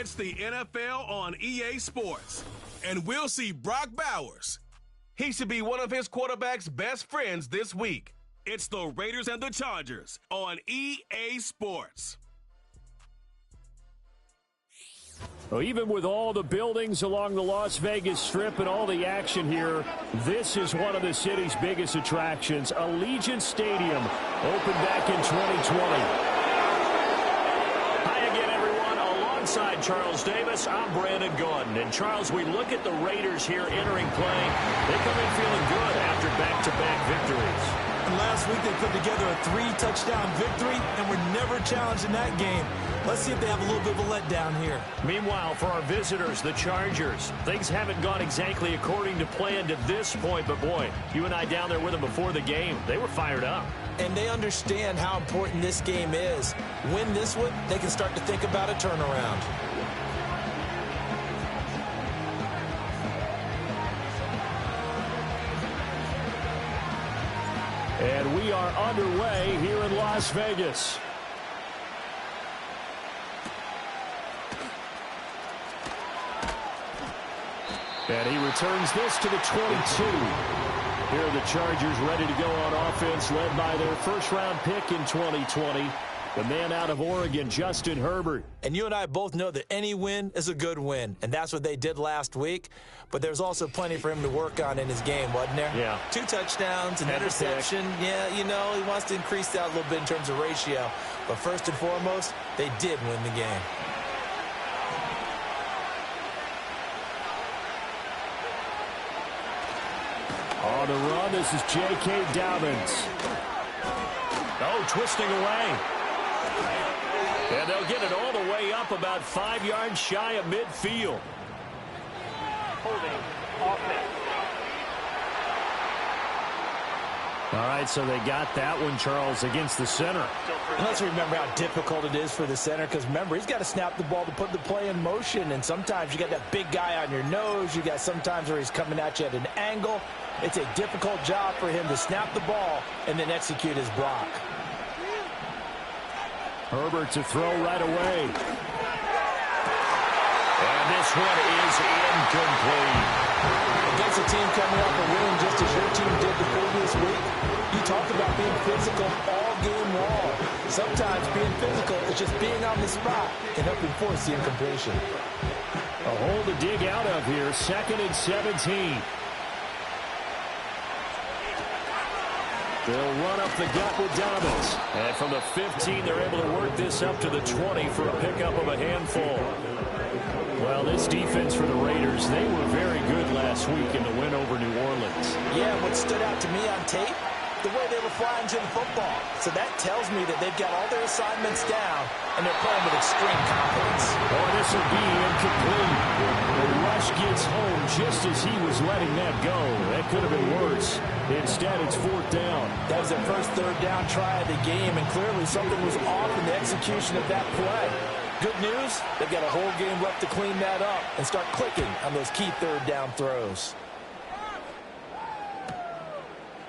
It's the NFL on EA Sports, and we'll see Brock Bowers. He should be one of his quarterback's best friends this week. It's the Raiders and the Chargers on EA Sports. Well, even with all the buildings along the Las Vegas Strip and all the action here, this is one of the city's biggest attractions. Allegiant Stadium opened back in 2020. Alongside Charles Davis, I'm Brandon Gaudin. And Charles, we look at the Raiders here entering play. They come in feeling good after back-to-back victories. And last week they put together a 3-touchdown victory and were never challenged in that game. Let's see if they have a little bit of a letdown here. Meanwhile, for our visitors, the Chargers, things haven't gone exactly according to plan to this point. But boy, you and I down there with them before the game, they were fired up. And they understand how important this game is. Win this one, they can start to think about a turnaround. And we are underway here in Las Vegas. And he returns this to the 22. Here are the Chargers ready to go on offense, led by their first-round pick in 2020, the man out of Oregon, Justin Herbert. And you and I both know that any win is a good win, and that's what they did last week. But there's also plenty for him to work on in his game, wasn't there? Yeah. 2 touchdowns, an interception. Yeah, you know, he wants to increase that a little bit in terms of ratio. But first and foremost, they did win the game. On the run, this is J.K. Dobbins. Oh, twisting away. And they'll get it all the way up about 5 yards shy of midfield. Holding offense. All right, so they got that one, Charles, against the center. Let's remember how difficult it is for the center, because remember, he's got to snap the ball to put the play in motion, and sometimes you got that big guy on your nose. You got sometimes where he's coming at you at an angle. It's a difficult job for him to snap the ball and then execute his block. Herbert to throw right away. And this one is incomplete. Against a team coming off a win just as your team did the previous week, you talked about being physical all game long. Sometimes being physical is just being on the spot and helping force the incompletion. A hole to dig out of here, 2nd and 17. They'll run up the gut with Dobbins. And from the 15, they're able to work this up to the 20 for a pickup of a handful. Well, this defense for the Raiders, they were very good last week in the win over New Orleans. Yeah, what stood out to me on tape, the way they were flying to the football. So that tells me that they've got all their assignments down, and they're playing with extreme confidence. Oh, this will be incomplete. The rush gets home just as he was letting that go. That could have been worse. Instead, it's 4th down. That was their first 3rd down try of the game, and clearly something was off in the execution of that play. Good news, they've got a whole game left to clean that up and start clicking on those key 3rd down throws.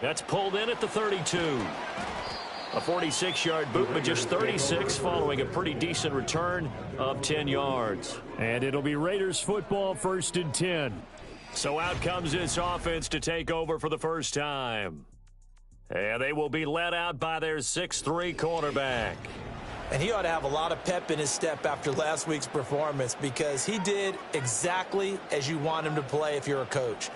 That's pulled in at the 32. A 46-yard boot, but just 36 following a pretty decent return of 10 yards. And it'll be Raiders football, 1st and 10. So out comes this offense to take over for the first time. And they will be led out by their 6'3" cornerback. And he ought to have a lot of pep in his step after last week's performance, because he did exactly as you want him to play if you're a coach.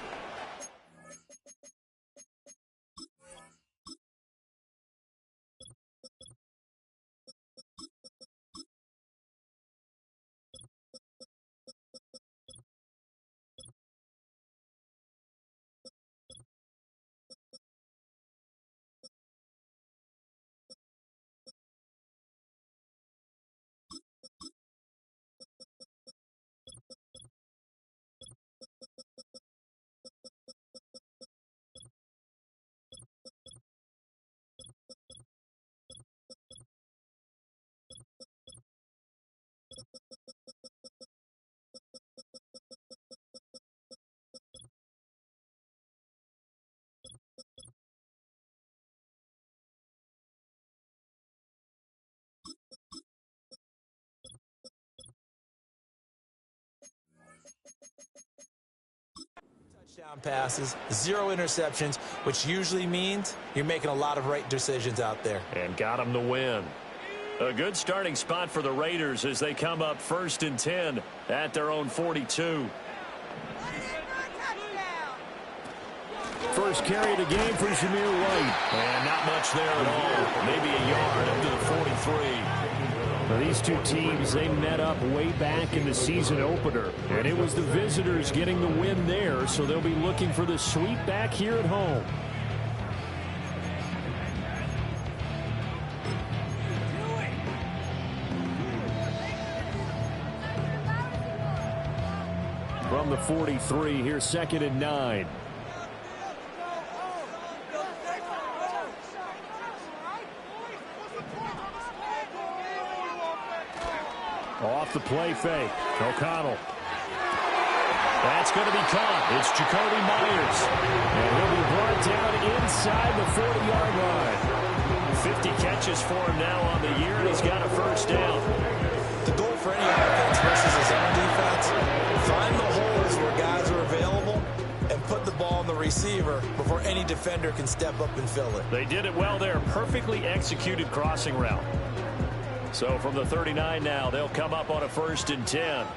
Touchdown passes, 0 interceptions, which usually means you're making a lot of right decisions out there. And got them to win. A good starting spot for the Raiders as they come up 1st and 10 at their own 42. First carry of the game for Zamir White. And not much there at all. Maybe a yard up to the 43. Now, these two teams, they met up way back in the season opener. And it was the visitors getting the win there, so they'll be looking for the sweep back here at home. From the 43, here's 2nd and 9. Off the play fake. O'Connell. That's going to be caught. It's Jacoby Myers. And he'll be brought down inside the 40-yard line. 50 catches for him now on the year, and he's got a first down. The goal for any offense versus his own defense, find the holes where guys are available and put the ball on the receiver before any defender can step up and fill it. They did it well there. Perfectly executed crossing route. So from the 39 now, they'll come up on a 1st and 10.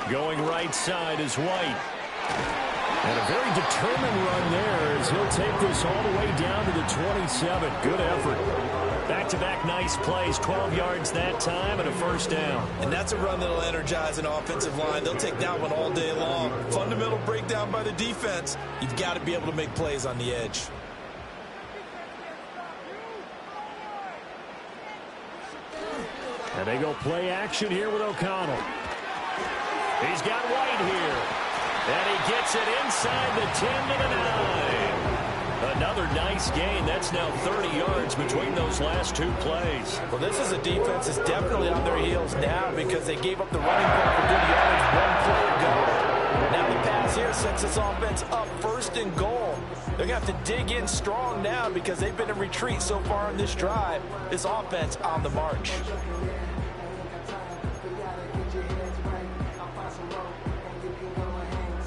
Going right side is White. And a very determined run there as he'll take this all the way down to the 27. Good effort. Back-to-back nice plays, 12 yards that time and a first down. And that's a run that'll energize an offensive line. They'll take that one all day long. Fundamental breakdown by the defense. You've got to be able to make plays on the edge. And they go play action here with O'Connell. He's got White here. And he gets it inside the 10 to the 9. Another nice gain. That's now 30 yards between those last 2 plays. Well, this is a defense that's definitely on their heels now because they gave up the running back for good yardage 1 play ago. Now the pass here sets this offense up 1st and goal. They're going to have to dig in strong now because they've been in retreat so far in this drive. This offense on the march.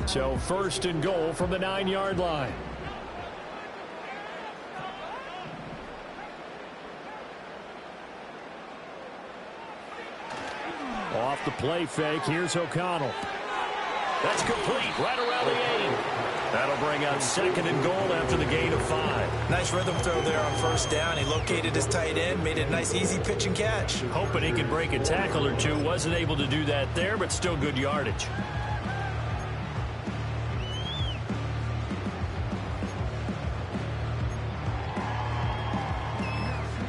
So 1st and goal from the 9-yard line. Off the play fake, here's O'Connell. That's complete, right around the 8. That'll bring up 2nd and goal after the gain of 5. Nice rhythm throw there on 1st down. He located his tight end, made it a nice easy pitch and catch. Hoping he could break a tackle or two. Wasn't able to do that there, but still good yardage.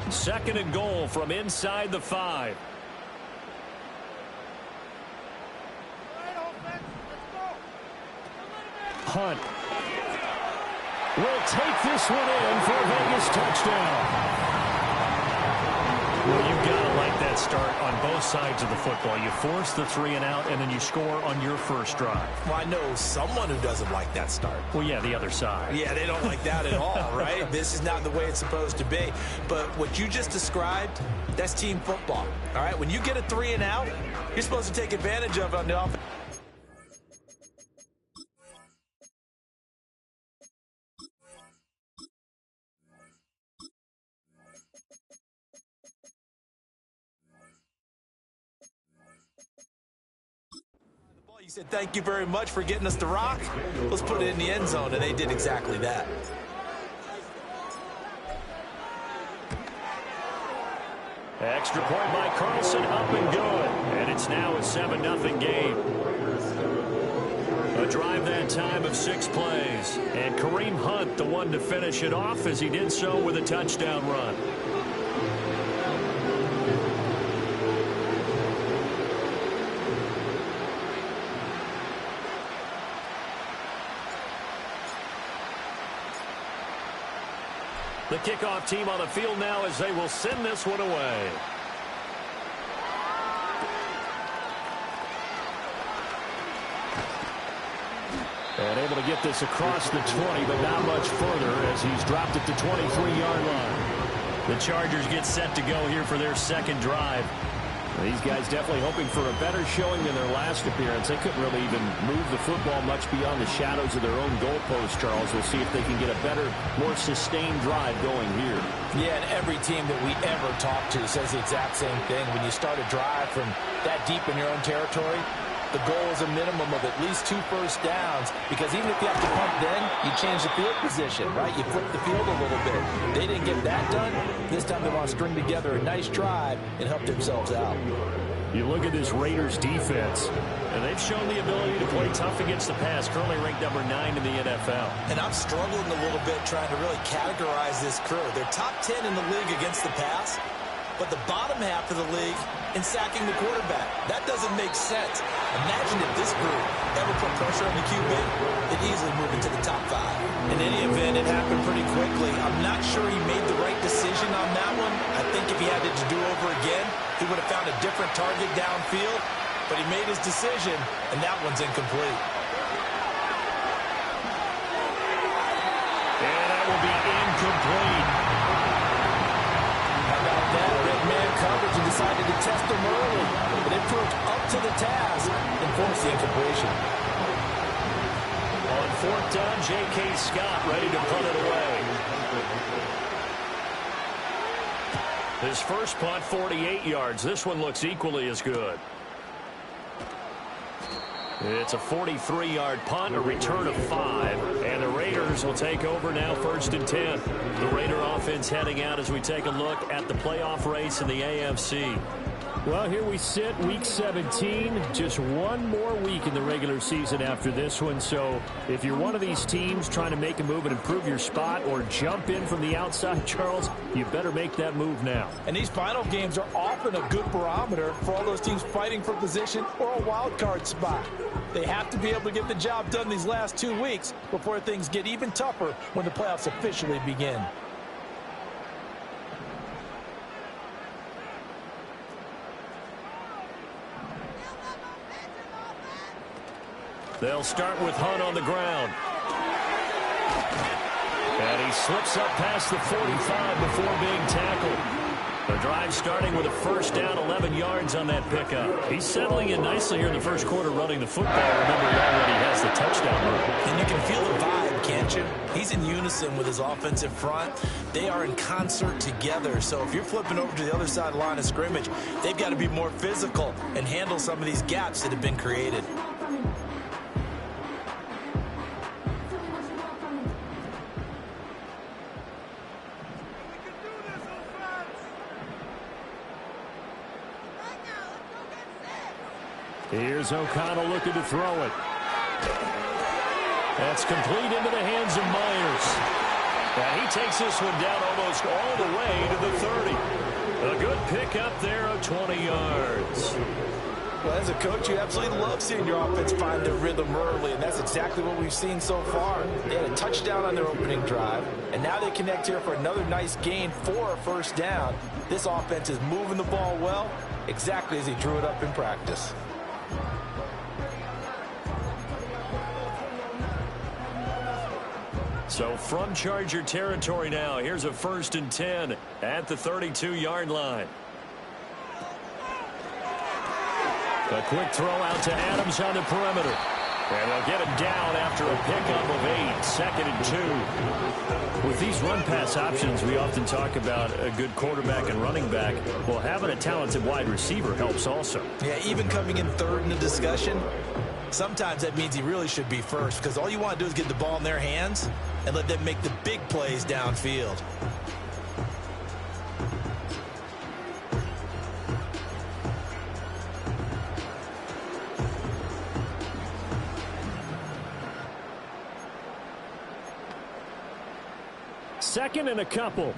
Second and goal from inside the 5. Hunt will take this one in for a Vegas touchdown. Well, you've got to like that start on both sides of the football. You force the 3 and out, and then you score on your first drive. Well, I know someone who doesn't like that start. Well, yeah, the other side. Yeah, they don't like that at all, right? This is not the way it's supposed to be. But what you just described, that's team football, all right? When you get a 3 and out, you're supposed to take advantage of it on the offense. You said, thank you very much for getting us the rock. Let's put it in the end zone, and they did exactly that. Extra point by Carlson, up and good. And it's now a 7-0 game. A drive that time of 6 plays. And Kareem Hunt, the one to finish it off as he did so with a touchdown run. The kickoff team on the field now as they will send this one away. And able to get this across the 20, but not much further as he's dropped it to 23-yard line. The Chargers get set to go here for their second drive. These guys definitely hoping for a better showing than their last appearance. They couldn't really even move the football much beyond the shadows of their own goalpost, Charles. We'll see if they can get a better, more sustained drive going here. Yeah, and every team that we ever talk to says the exact same thing. When you start a drive from that deep in your own territory, the goal is a minimum of at least 2 first downs, because even if you have to punt then, you change the field position, right? You flip the field a little bit. They didn't get that done. This time they want to string together a nice drive and help themselves out. You look at this Raiders defense, and they've shown the ability to play tough against the pass, currently ranked number 9 in the NFL. And I'm struggling a little bit trying to really categorize this crew. They're top 10 in the league against the pass, but the bottom half of the league in sacking the quarterback. That doesn't make sense. Imagine if this group ever put pressure on the QB, they'd easily move into the top 5. In any event, it happened pretty quickly. I'm not sure he made the right decision on that one. I think if he had it to do over again, he would have found a different target downfield, but he made his decision, and that one's incomplete. And that will be incomplete. How about that? Red man coverage and decided to test him early, but it proved up to the task and forced the incompletion. On 4th down, J.K. Scott ready to punt it away. His first punt, 48 yards. This one looks equally as good. It's a 43-yard punt, a return of 5, and the Raiders will take over now 1st and 10. The Raider offense heading out as we take a look at the playoff race in the AFC. Well, here we sit, Week 17. Just one more week in the regular season after this one. So if you're one of these teams trying to make a move and improve your spot or jump in from the outside, Charles, you better make that move now. And these final games are often a good barometer for all those teams fighting for position or a wild card spot. They have to be able to get the job done these last 2 weeks before things get even tougher when the playoffs officially begin. They'll start with Hunt on the ground. And he slips up past the 45 before being tackled. The drive starting with a first down, 11 yards on that pickup. He's settling in nicely here in the first quarter running the football. Remember, he already has the touchdown run. And you can feel the vibe, can't you? He's in unison with his offensive front. They are in concert together. So if you're flipping over to the other side of the line of scrimmage, they've got to be more physical and handle some of these gaps that have been created. Here's O'Connell looking to throw it. That's complete into the hands of Myers. And he takes this one down almost all the way to the 30. A good pickup there of 20 yards. Well, as a coach, you absolutely love seeing your offense find their rhythm early, and that's exactly what we've seen so far. They had a touchdown on their opening drive, and now they connect here for another nice gain for a first down. This offense is moving the ball well, exactly as he drew it up in practice. So from Charger territory now, here's a 1st and 10 at the 32-yard line. A quick throw out to Adams on the perimeter. And they'll get him down after a pickup of 8, 2nd and 2. With these run-pass options, we often talk about a good quarterback and running back. Well, having a talented wide receiver helps also. Yeah, even coming in third in the discussion, sometimes that means he really should be first, because all you want to do is get the ball in their hands and let them make the big plays downfield. Second and a couple.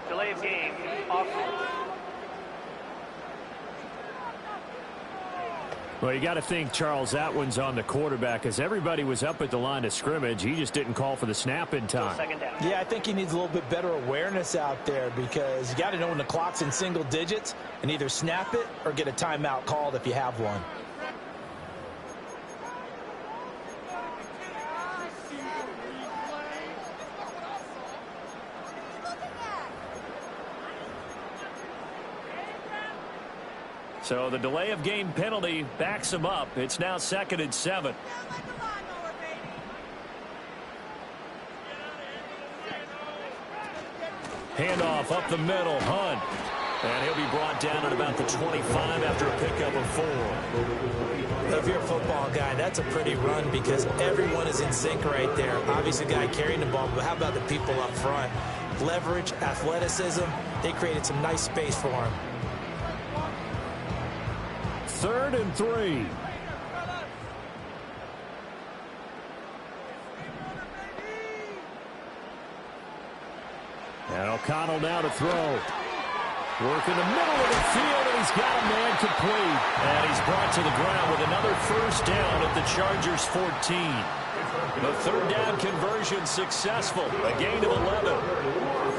Delay of game. Offense. Well, you got to think, Charles, that one's on the quarterback, as everybody was up at the line of scrimmage. He just didn't call for the snap in time. Second down. Yeah, I think he needs a little bit better awareness out there, because you got to know when the clock's in single digits and either snap it or get a timeout called if you have one. So the delay of game penalty backs him up. It's now 2nd and 7. Handoff up the middle, Hunt. And he'll be brought down at about the 25 after a pickup of 4. If you're a football guy, that's a pretty run because everyone is in sync right there. Obviously, the guy carrying the ball, but how about the people up front? Leverage, athleticism, they created some nice space for him. 3rd and 3. And O'Connell now to throw. Work in the middle of the field, and he's got a man complete. And he's brought to the ground with another first down at the Chargers' 14. The 3rd down conversion successful. A gain of 11.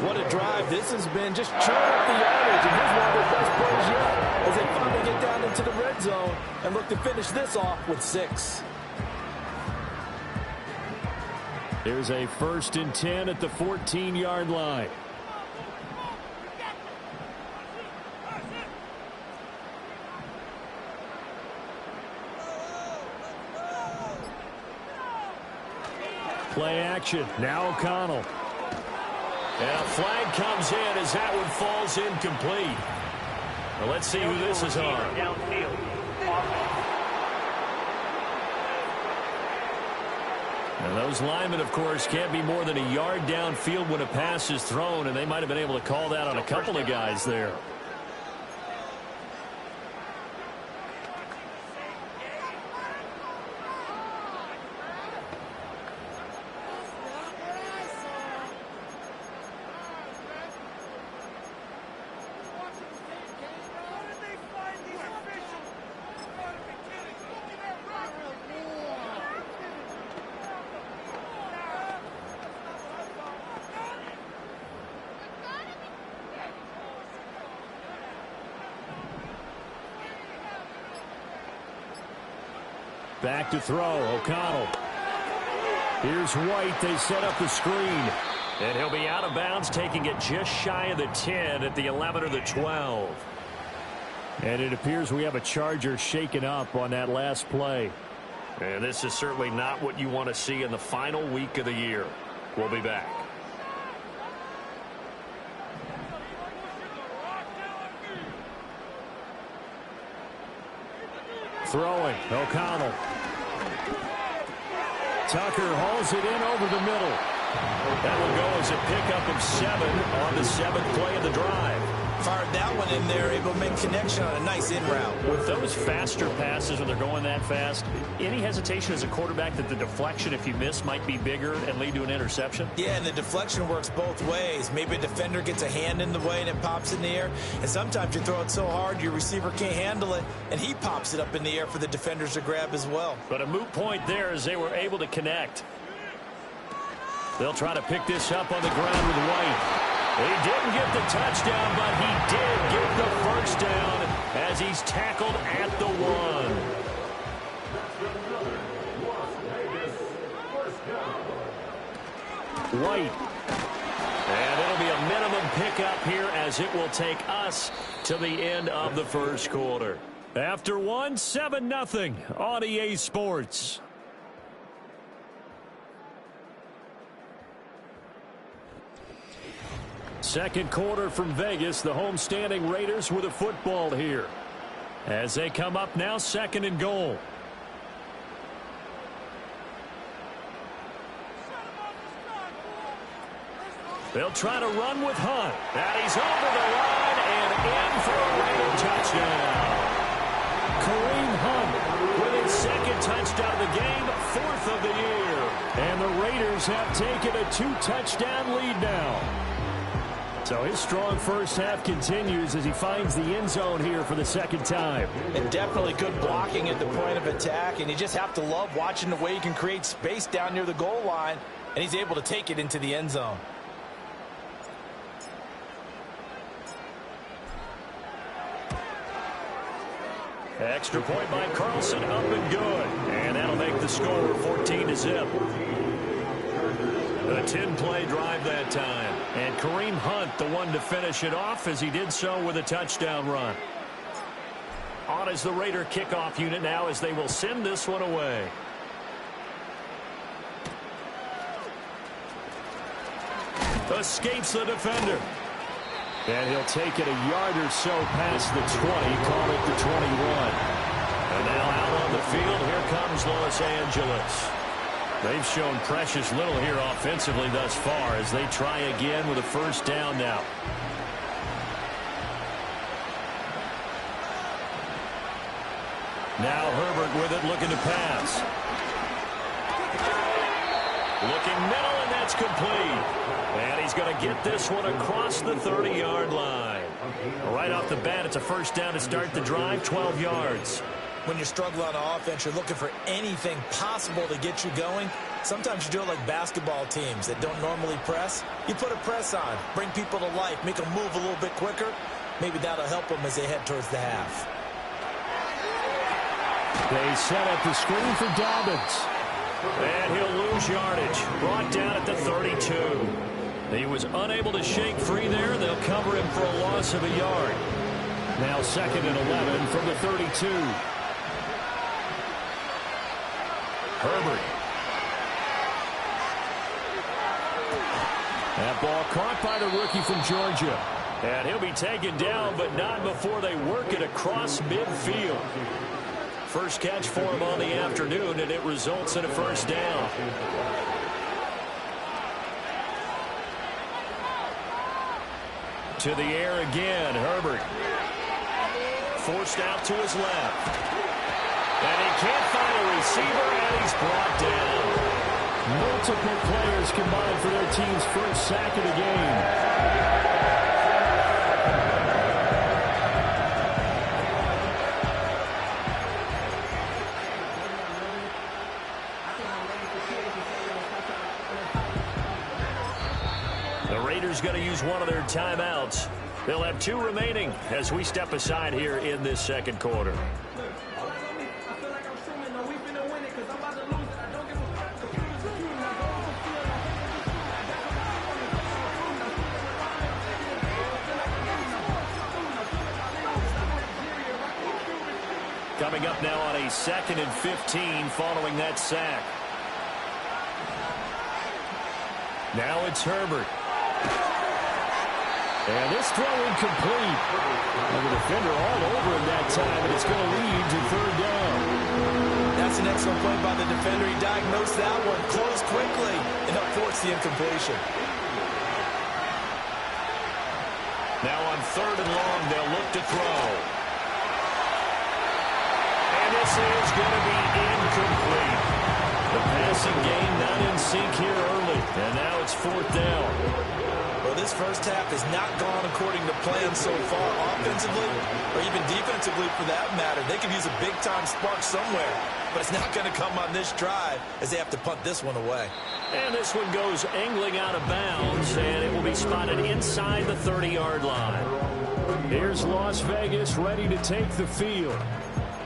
What a drive. This has been just chewing up the yardage, and here's one of their best plays yet as they finally get down into the red zone and look to finish this off with 6. Here's a 1st and 10 at the 14-yard line. Play action. Now O'Connell. And a flag comes in as that one falls incomplete. Well, let's see who this is on. Downfield. And those linemen, of course, can't be more than a yard downfield when a pass is thrown, and they might have been able to call that on a couple of guys there. Back to throw, O'Connell. Here's White. They set up the screen. And he'll be out of bounds, taking it just shy of the 10 at the 11 or the 12. And it appears we have a Charger shaken up on that last play. And this is certainly not what you want to see in the final week of the year. We'll be back. Throwing, O'Connell. Tucker hauls it in over the middle. That will go as a pickup of 7 on the 7th play of the drive. Fired that one in there, able to make connection on a nice in route. With those faster passes when they're going that fast, any hesitation as a quarterback that the deflection, if you miss, might be bigger and lead to an interception? Yeah, and the deflection works both ways. Maybe a defender gets a hand in the way and it pops in the air. And sometimes you throw it so hard your receiver can't handle it, and he pops it up in the air for the defenders to grab as well. But a moot point there as they were able to connect. They'll try to pick this up on the ground with White. He didn't get the touchdown, but he did get the first down as he's tackled at the 1. White. And it'll be a minimum pickup here as it will take us to the end of the first quarter. After 1, 7-0 on EA Sports. Second quarter from Vegas. The homestanding Raiders with a football here. As they come up now, 2nd and goal. They'll try to run with Hunt. And he's over the line and in for a Raider touchdown. Kareem Hunt With his 2nd touchdown of the game, 4th of the year. And the Raiders have taken a 2-touchdown lead now. So his strong first half continues as he finds the end zone here for the 2nd time. And definitely good blocking at the point of attack, and you just have to love watching the way he can create space down near the goal line, and he's able to take it into the end zone. Extra point by Carlson, up and good. And that'll make the score 14-0. A 10-play drive that time. And Kareem Hunt, the one to finish it off, as he did so with a touchdown run. on as the Raider kickoff unit now as they will send this one away. Escapes the defender. And he'll take it a yard or so past the 20, call it the 21. And now out on the field, here comes Los Angeles. They've shown precious little here offensively thus far as they try again with a first down now. Now Herbert with it, looking to pass. Looking middle, and that's complete. And he's going to get this one across the 30-yard line. Right off the bat, it's a first down to start the drive, 12 yards. When you struggle on offense, you're looking for anything possible to get you going. Sometimes you do it like basketball teams that don't normally press. You put a press on, bring people to life, make them move a little bit quicker. Maybe that'll help them as they head towards the half. They set up the screen for Dobbins. And he'll lose yardage. Brought down at the 32. He was unable to shake free there. They'll cover him for a loss of a yard. Now 2nd and 11 from the 32. Herbert. That ball caught by the rookie from Georgia. And he'll be taken down, but not before they work it across midfield. First catch for him on the afternoon, and it results in a first down. To the air again, Herbert. Forced out to his left. And he can't find a receiver, and he's brought down. Multiple players combined for their team's first sack of the game. Going to use one of their timeouts. They'll have 2 remaining as we step aside here in this second quarter. Coming up now on a 2nd and 15 following that sack. Now it's Herbert. And this throw incomplete. And the defender all over him that time, and it's going to lead to 3rd down. That's an excellent play by the defender. He diagnosed that one, closed quickly, and helped force the incompletion. Now on 3rd and long, they'll look to throw. And this is going to be incomplete. The passing game not in sync here early, and now it's 4th down. Well, this first half has not gone according to plan so far offensively or even defensively for that matter. They could use a big-time spark somewhere, but it's not going to come on this drive as they have to punt this one away. And this one goes angling out of bounds, and it will be spotted inside the 30-yard line. Here's Las Vegas ready to take the field.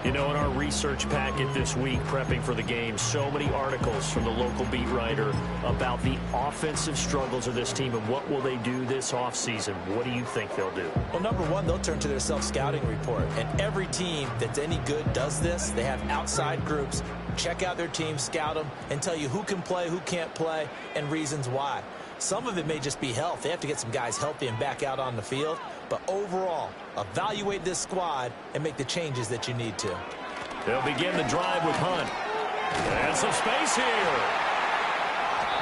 You know, in our research packet this week, prepping for the game, so many articles from the local beat writer about the offensive struggles of this team and what will they do this offseason. What do you think they'll do? Well, number one, they'll turn to their self-scouting report. And every team that's any good does this. They have outside groups, check out their team, scout them, and tell you who can play, who can't play, and reasons why. Some of it may just be health. They have to get some guys healthy and back out on the field. But overall, evaluate this squad and make the changes that you need to. They'll begin the drive with Hunt. And some space here.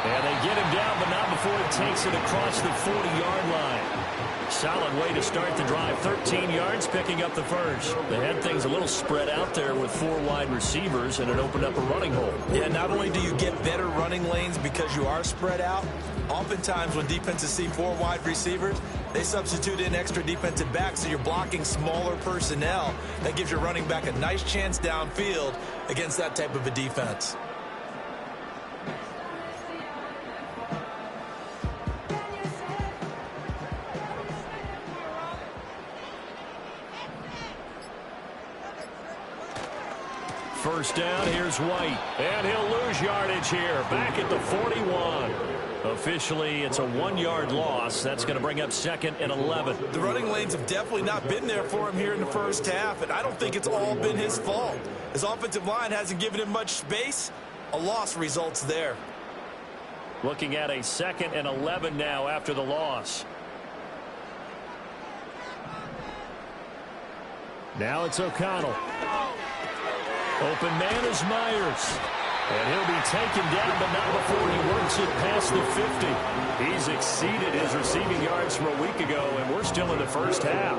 And they get him down, but not before it takes it across the 40-yard line. Solid way to start the drive. 13 yards, picking up the first. They had things a little spread out there with 4 wide receivers, and it opened up a running hole. Yeah, not only do you get better running lanes because you are spread out, oftentimes when defenses see 4 wide receivers, they substitute in extra defensive backs, so you're blocking smaller personnel. That gives your running back a nice chance downfield against that type of a defense. first down. Here's White. And he'll lose yardage here. Back at the 41. Officially, it's a 1-yard loss. That's going to bring up 2nd and 11. The running lanes have definitely not been there for him here in the first half, and I don't think it's all been his fault. His offensive line hasn't given him much space. A loss results there. Looking at a 2nd and 11 now after the loss. Now it's O'Connell. Open man is Myers. And he'll be taken down, but not before he works it past the 50. He's exceeded his receiving yards from a week ago, and we're still in the first half.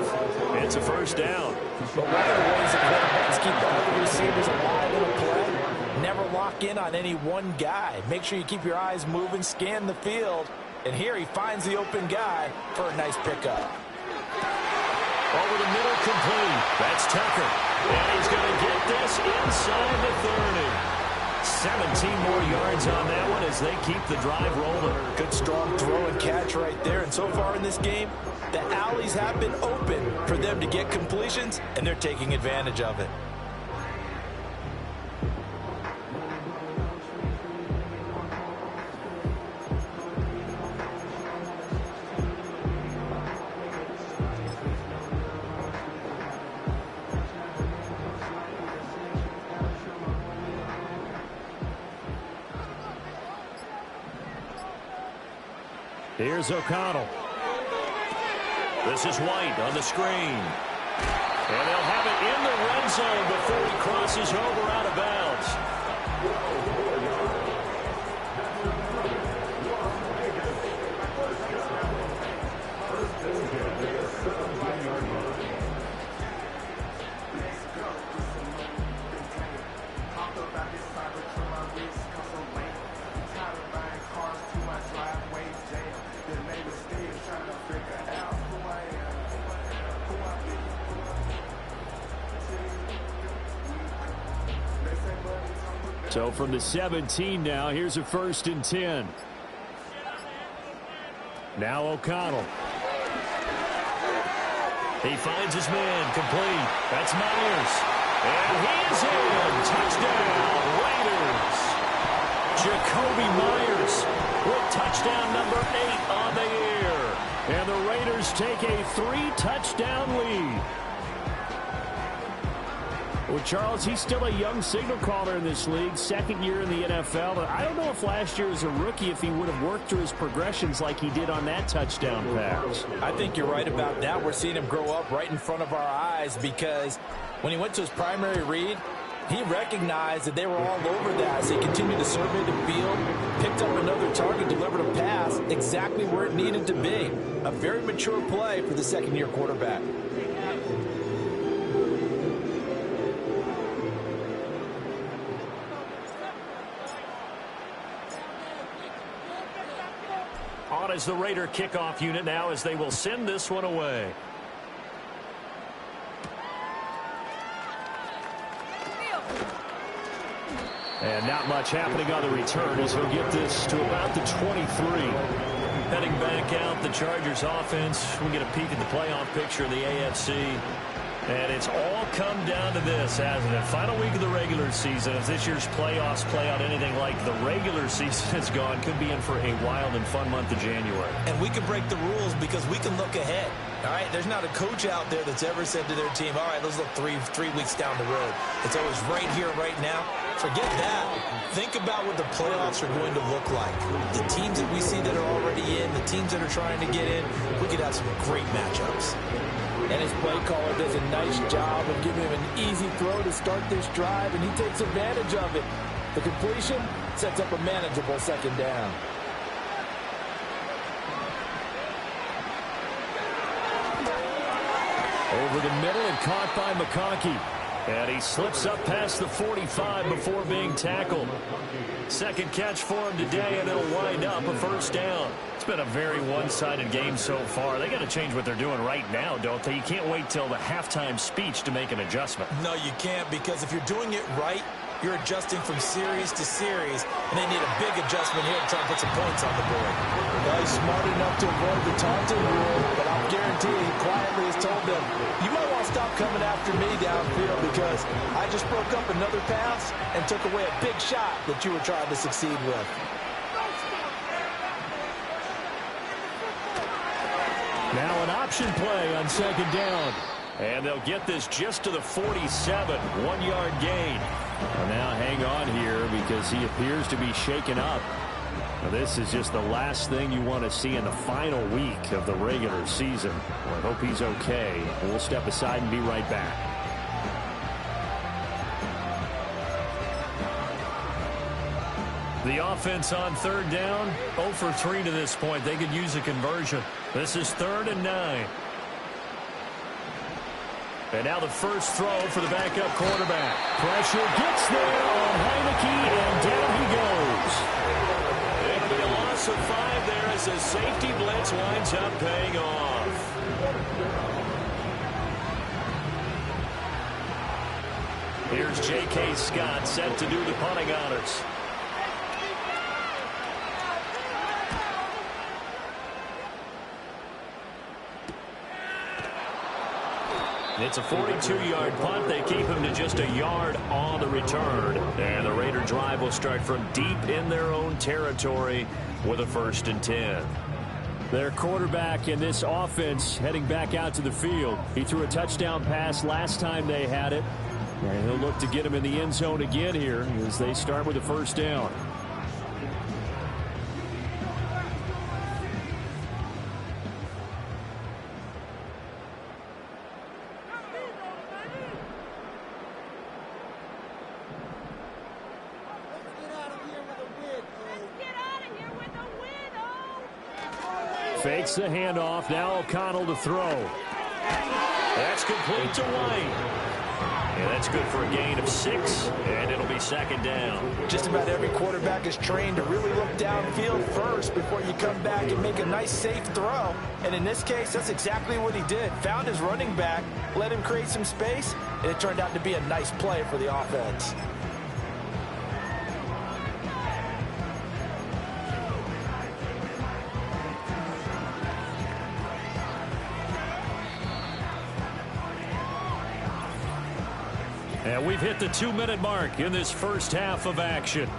It's a first down. But one of the ways the quarterbacks keep the other receivers alive in a play, never lock in on any one guy. Make sure you keep your eyes moving, scan the field. And here he finds the open guy for a nice pickup. Over the middle, complete. That's Tucker. And he's going to get this inside the 30. 17 more yards on that one as they keep the drive rolling. Good strong throw and catch right there. And so far in this game, the alleys have been open for them to get completions, and they're taking advantage of it. Here's O'Connell. This is White on the screen. And they'll have it in the red zone before he crosses over out of bounds. So from the 17 now, here's a 1st and 10. Now O'Connell. He finds his man, complete. That's Myers. And he's in. Touchdown, Raiders. Jakobi Myers with touchdown number 8 on the year. And the Raiders take a 3-touchdown lead. Well, Charles, he's still a young signal caller in this league, 2nd year in the NFL. But I don't know if last year as a rookie, if he would have worked through his progressions like he did on that touchdown pass. I think you're right about that. We're seeing him grow up right in front of our eyes because when he went to his primary read, he recognized that they were all over that. So he continued to survey the field, picked up another target, delivered a pass exactly where it needed to be. A very mature play for the 2nd-year quarterback. On as the Raider kickoff unit now as they will send this one away. And not much happening on the return as he'll get this to about the 23. Heading back out, the Chargers offense. We get a peek at the playoff picture of the AFC. And it's all come down to this, hasn't it? Final week of the regular season. As this year's playoffs play out anything like the regular season has gone, could be in for a wild and fun month of January. And we can break the rules because we can look ahead. All right, there's not a coach out there that's ever said to their team, all right, let's look three weeks down the road. It's always right here, right now. Forget that. Think about what the playoffs are going to look like. The teams that we see that are already in, the teams that are trying to get in, we could have some great matchups. And his play caller does a nice job of giving him an easy throw to start this drive, and he takes advantage of it. The completion sets up a manageable 2nd down. Over the middle and caught by McConkey. And he slips up past the 45 before being tackled. 2nd catch for him today, and it'll wind up a 1st down. It's been a very one-sided game so far. They got to change what they're doing right now, don't they? You can't wait till the halftime speech to make an adjustment. No, you can't, because if you're doing it right, you're adjusting from series to series, and they need a big adjustment here to try and put some points on the board. Well, he's smart enough to avoid the taunting rule, but I'll guarantee he quietly has told them, you might want to stop coming after me downfield because I just broke up another pass and took away a big shot that you were trying to succeed with. Now an option play on second down. And they'll get this just to the 47, 1-yard gain. Well, now hang on here because he appears to be shaken up. Now, this is just the last thing you want to see in the final week of the regular season. Well, I hope he's okay. We'll step aside and be right back. The offense on third down, 0 for 3 to this point. They could use a conversion. This is 3rd and 9. And now the first throw for the backup quarterback. Pressure gets there on Heineke, and down he goes. It'll be a loss of 5 there as the safety blitz winds up paying off. Here's J.K. Scott set to do the punting honors. It's a 42-yard punt. They keep him to just a yard on the return. And the Raider drive will start from deep in their own territory with a 1st and 10. Their quarterback in this offense heading back out to the field. He threw a touchdown pass last time they had it. And he'll look to get him in the end zone again here as they start with a 1st down. Fakes the handoff. Now O'Connell to throw. That's complete to White. And that's good for a gain of 6, and it'll be 2nd down. Just about every quarterback is trained to really look downfield first before you come back and make a nice, safe throw. And in this case, that's exactly what he did. Found his running back, let him create some space, and it turned out to be a nice play for the offense. And we've hit the 2-minute mark in this first half of action.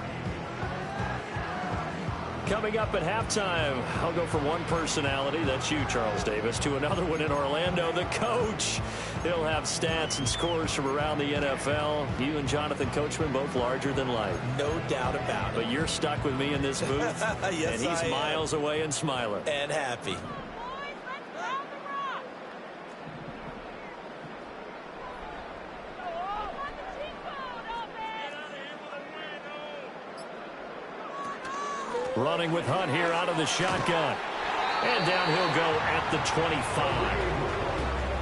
Coming up at halftime, I'll go from one personality, that's you, Charles Davis, to another one in Orlando, the coach. He'll have stats and scores from around the NFL. You and Jonathan Coachman, both larger than life. No doubt about it. But you're stuck with me in this booth. Yes, and he's miles away and smiling. And happy. Running with Hunt here out of the shotgun. And down he'll go at the 25.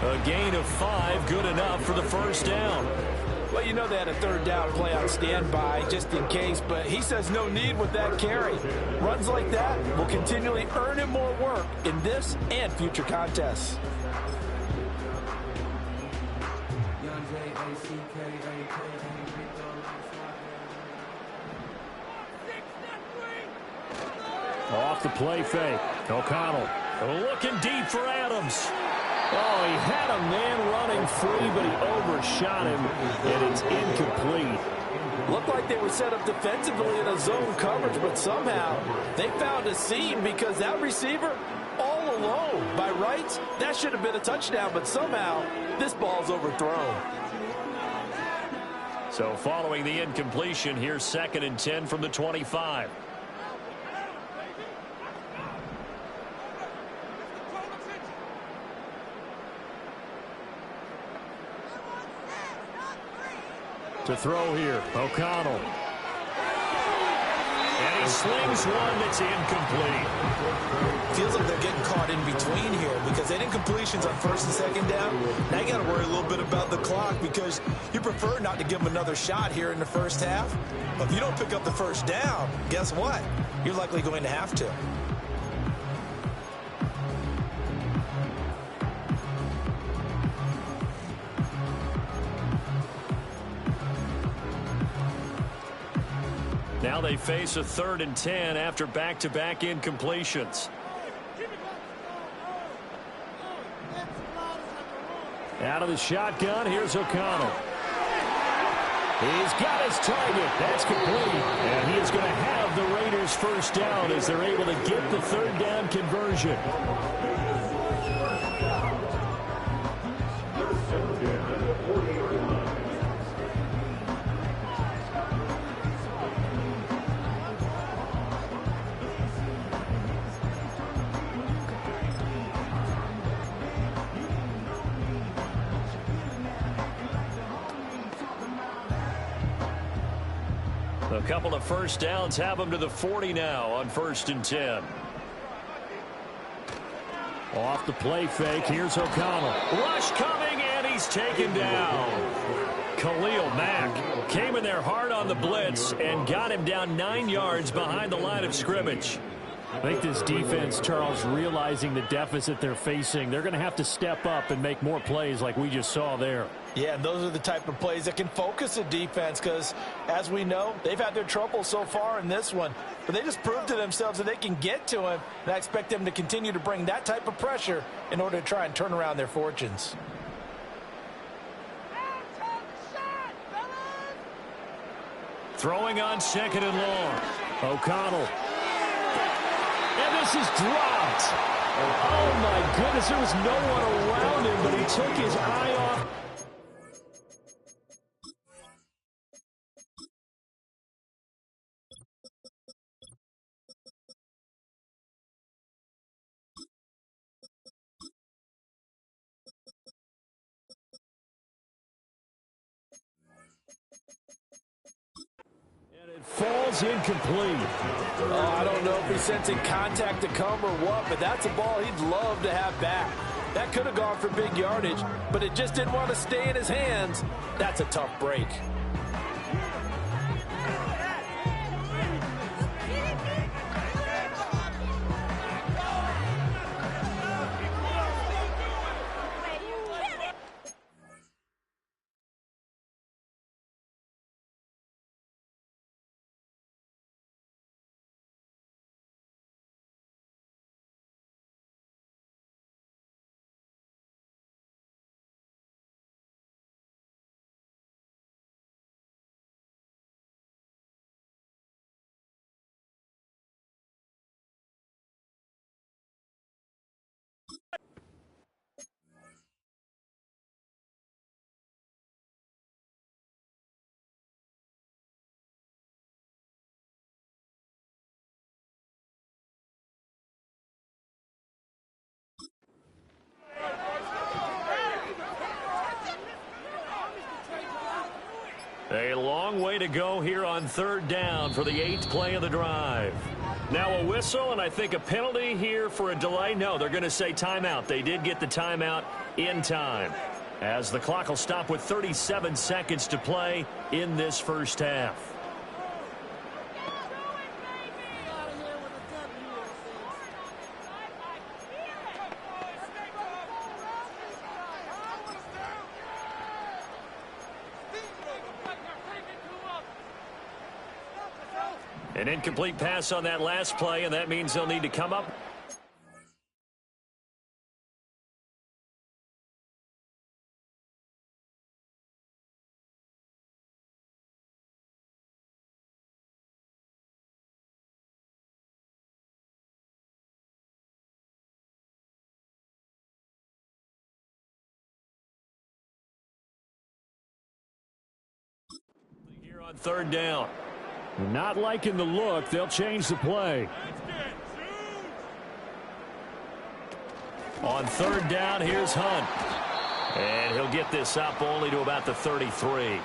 A gain of 5, good enough for the 1st down. Well, you know they had a 3rd down play on standby just in case, but he says no need with that carry. Runs like that will continually earn him more work in this and future contests. Off the play fake. O'Connell looking deep for Adams. Oh, he had a man running free, but he overshot him, and it's incomplete. Looked like they were set up defensively in a zone coverage, but somehow they found a seam because that receiver all alone. By rights, that should have been a touchdown, but somehow this ball's overthrown. So following the incompletion, here's 2nd and 10 from the 25. To throw here, O'Connell. And he slings one that's incomplete. Feels like they're getting caught in between here because they didn't completions on 1st and 2nd down. Now you got to worry a little bit about the clock because you prefer not to give them another shot here in the first half. But if you don't pick up the 1st down, guess what? You're likely going to have to. Now they face a 3rd and 10 after back-to-back incompletions. Out of the shotgun, here's O'Connell. He's got his target. That's complete. And he is going to have the Raiders first down as they're able to get the 3rd down conversion. A couple of first downs have them to the 40 now on 1st and 10. Off the play fake, here's O'Connell. Rush coming, and he's taken down. Khalil Mack came in there hard on the blitz and got him down 9 yards behind the line of scrimmage. I think this defense, Charles, realizing the deficit they're facing, they're going to have to step up and make more plays like we just saw there. Yeah, and those are the type of plays that can focus a defense because, as we know, they've had their trouble so far in this one. But they just proved to themselves that they can get to him, and I expect them to continue to bring that type of pressure in order to try and turn around their fortunes. Throwing on 2nd and long. O'Connell. And this is dropped. Oh, my goodness, there was no one around him, but he took his eye off. Falls incomplete. Oh, I don't know if he's sensing contact to come or what, but that's a ball he'd love to have back. That could have gone for big yardage, but it just didn't want to stay in his hands. That's a tough break. A long way to go here on 3rd down for the 8th play of the drive. Now a whistle and I think a penalty here for a delay. No, they're going to say timeout. They did get the timeout in time, as the clock will stop with 37 seconds to play in this first half. An incomplete pass on that last play, and that means they'll need to come up. Here on 3rd down. Not liking the look. They'll change the play. On 3rd down, here's Hunt. And he'll get this up only to about the 33.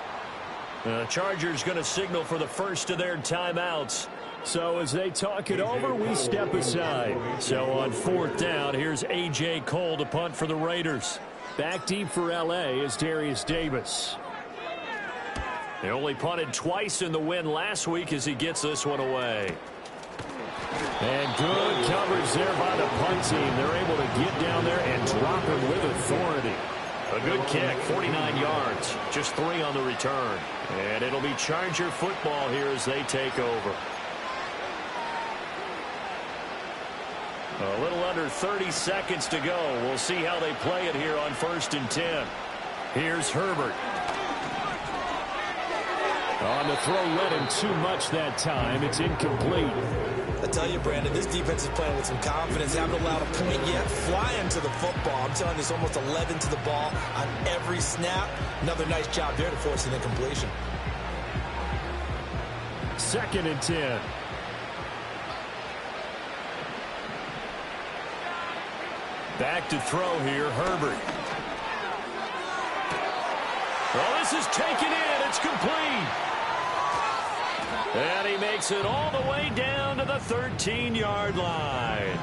The Chargers going to signal for the first of their timeouts. So as they talk it over, we step aside. So on 4th down, here's A.J. Cole to punt for the Raiders. Back deep for L.A. is Darius Davis. They only punted twice in the win last week as he gets this one away. And good coverage there by the punt team. They're able to get down there and drop him with authority. A good kick, 49 yards, just 3 on the return. And it'll be Charger football here as they take over. A little under 30 seconds to go. We'll see how they play it here on 1st and 10. Here's Herbert. On the throw, led him too much that time. It's incomplete. I tell you, Brandon, this defense is playing with some confidence. Haven't allowed a point yet. Flying to the football. I'm telling you, it's almost 11 to the ball on every snap. Another nice job there to force an incompletion. 2nd and 10. Back to throw here, Herbert. Well, this is taken in. It's complete. And he makes it all the way down to the 13-yard line.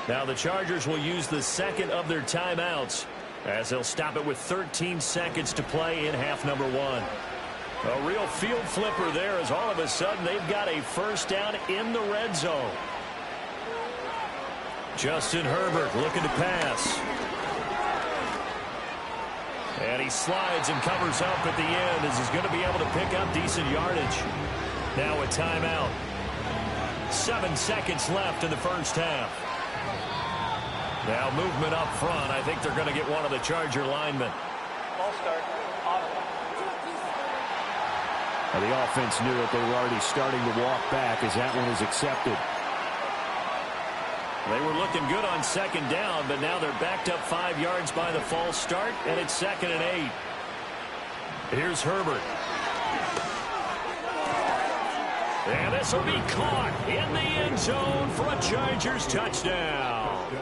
Now the Chargers will use the second of their timeouts as they'll stop it with 13 seconds to play in half number 1. A real field flipper there as all of a sudden they've got a first down in the red zone. Justin Herbert looking to pass. And he slides and covers up at the end as he's going to be able to pick up decent yardage. Now a timeout. 7 seconds left in the first half. Now movement up front. I think they're going to get one of the Charger linemen. Ball start. Now the offense knew it. They were already starting to walk back as that one is accepted. They were looking good on 2nd down, but now they're backed up 5 yards by the false start, and it's 2nd and 8. Here's Herbert. And this will be caught in the end zone for a Chargers touchdown.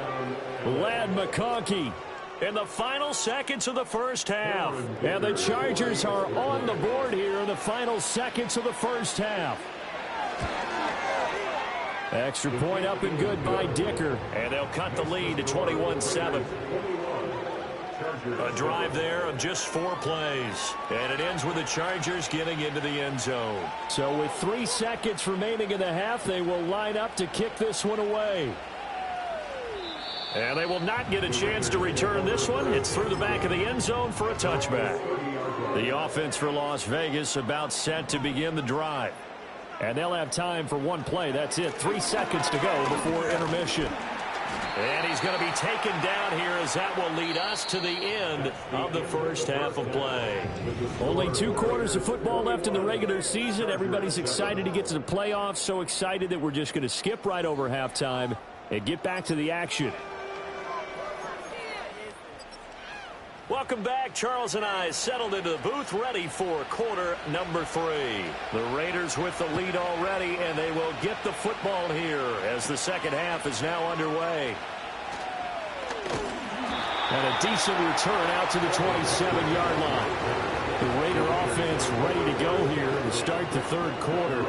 Ladd McConkey in the final seconds of the first half. And the Chargers are on the board here in the final seconds of the first half. Extra point up and good by Dicker. And they'll cut the lead to 21-7. A drive there of just 4 plays. And it ends with the Chargers getting into the end zone. So with 3 seconds remaining in the half, they will line up to kick this one away. And they will not get a chance to return this one. It's through the back of the end zone for a touchback. The offense for Las Vegas about set to begin the drive. And they'll have time for 1 play. That's it. 3 seconds to go before intermission. And he's going to be taken down here as that will lead us to the end of the first half of play. Only 2 quarters of football left in the regular season. Everybody's excited to get to the playoffs. So excited that we're just going to skip right over halftime and get back to the action. Welcome back. Charles and I settled into the booth ready for quarter number 3. The Raiders with the lead already, and they will get the football here as the second half is now underway. And a decent return out to the 27-yard line. The Raider offense ready to go here to start the third quarter.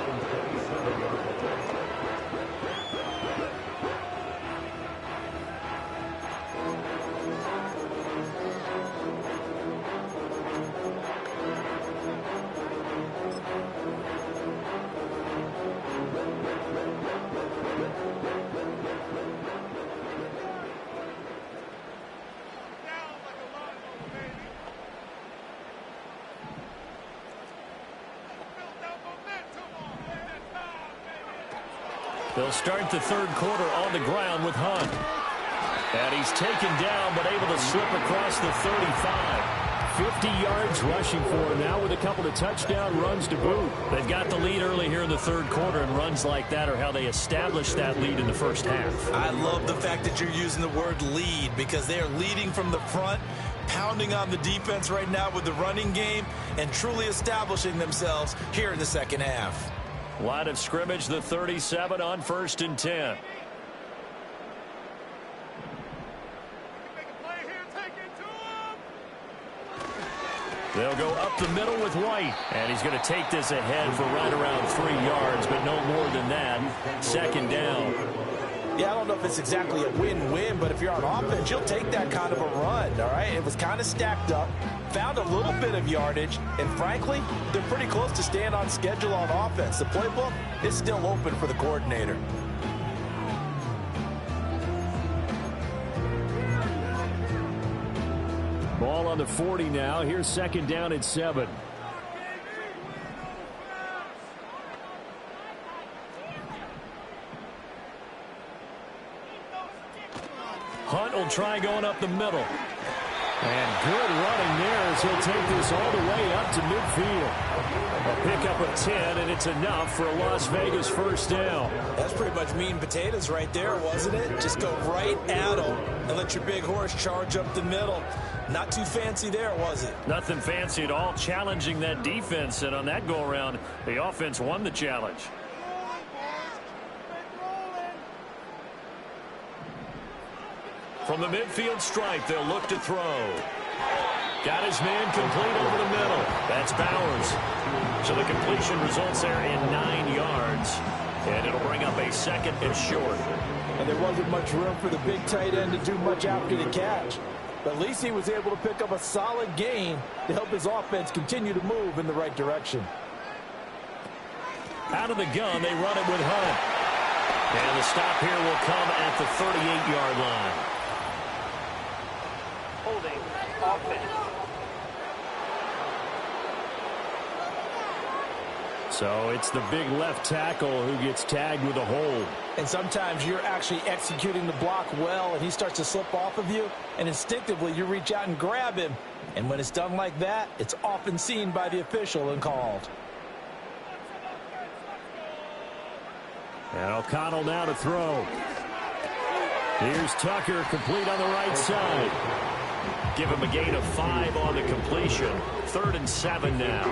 They'll start the third quarter on the ground with Hunt. And he's taken down but able to slip across the 35. 50 yards rushing for him now with a couple of touchdown runs to boot. They've got the lead early here in the third quarter, and runs like that are how they establish that lead in the first half. I love the fact that you're using the word lead because they are leading from the front, pounding on the defense right now with the running game, and truly establishing themselves here in the second half. Line of scrimmage, the 37 on 1st and 10. They'll go up the middle with White. And he's going to take this ahead for right around 3 yards, but no more than that. Second down. Yeah, I don't know if it's exactly a win-win, but if you're on offense, you'll take that kind of a run, all right? It was kind of stacked up, found a little bit of yardage, and frankly, they're pretty close to staying on schedule on offense. The playbook is still open for the coordinator. Ball Ball on the 40 now. Here's second down at 7. Hunt will try going up the middle. And good running there as he'll take this all the way up to midfield. A pickup of 10, and it's enough for a Las Vegas first down. That's pretty much meat and potatoes right there, wasn't it? Just go right at them and let your big horse charge up the middle. Not too fancy there, was it? Nothing fancy at all, challenging that defense. And on that go-around, the offense won the challenge. From the midfield stripe, they'll look to throw. Got his man complete over the middle. That's Bowers. So the completion results there in 9 yards. And it'll bring up a second and short. And there wasn't much room for the big tight end to do much after the catch. But at least he was able to pick up a solid gain to help his offense continue to move in the right direction. Out of the gun, they run it with Hunt. And the stop here will come at the 38-yard line. Holding offense. So it's the big left tackle who gets tagged with a hold. And sometimes you're actually executing the block well, and he starts to slip off of you, and instinctively you reach out and grab him. And when it's done like that, it's often seen by the official and called. And O'Connell now to throw. Here's Tucker, complete on the right side. Give him a gain of 5 on the completion. 3rd and 7 now.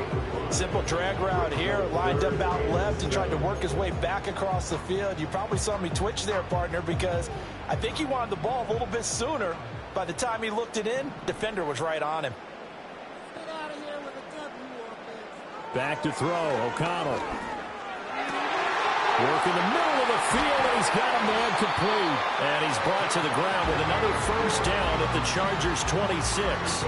Simple drag route here, lined up out left and tried to work his way back across the field. You probably saw me twitch there, partner, because I think he wanted the ball a little bit sooner. By the time he looked it in, defender was right on him. Back to throw, O'Connell. Work in the middle of the field, and he's got a man complete. And he's brought to the ground with another first down at the Chargers' 26.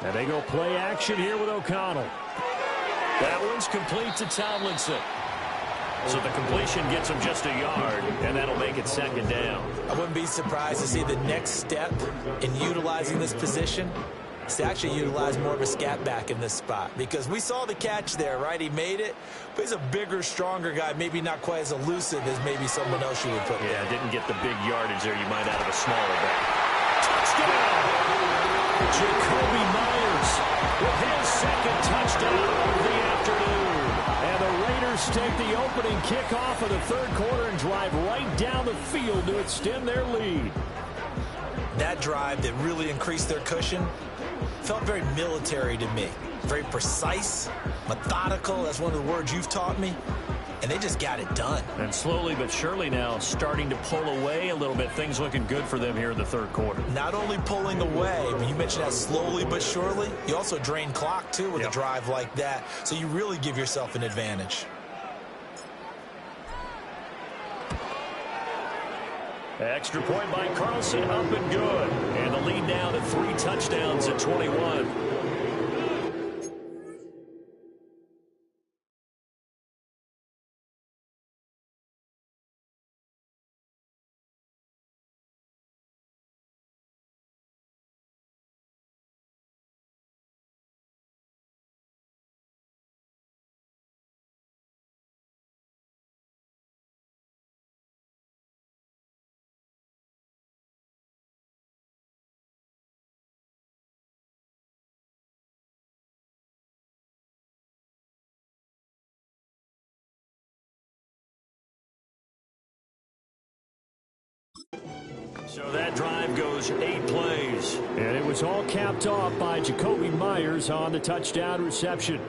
And they go play action here with O'Connell. That one's complete to Tomlinson. So the completion gets him just a yard, and that'll make it second down. I wouldn't be surprised to see the next step in utilizing this position is to actually utilize more of a scat back in this spot. Because we saw the catch there, right? He made it, but he's a bigger, stronger guy, maybe not quite as elusive as maybe someone else you would put there. Yeah, didn't get the big yardage there you might out of a smaller back. Touchdown! Jakobi Meyers with his second touchdown of the afternoon. And the Raiders take the opening kickoff of the third quarter and drive right down the field to extend their lead. That drive that really increased their cushion felt very military to me. Very precise, methodical. That's one of the words you've taught me. And they just got it done. And slowly but surely now starting to pull away a little bit. Things looking good for them here in the third quarter. Not only pulling away, but you mentioned that slowly but surely. You also drain clock, too, with a drive like that. So you really give yourself an advantage. Extra point by Carlson, up and good. And the lead now to 3 touchdowns at 21. So that drive goes 8 plays. And it was all capped off by Jakobi Meyers on the touchdown reception.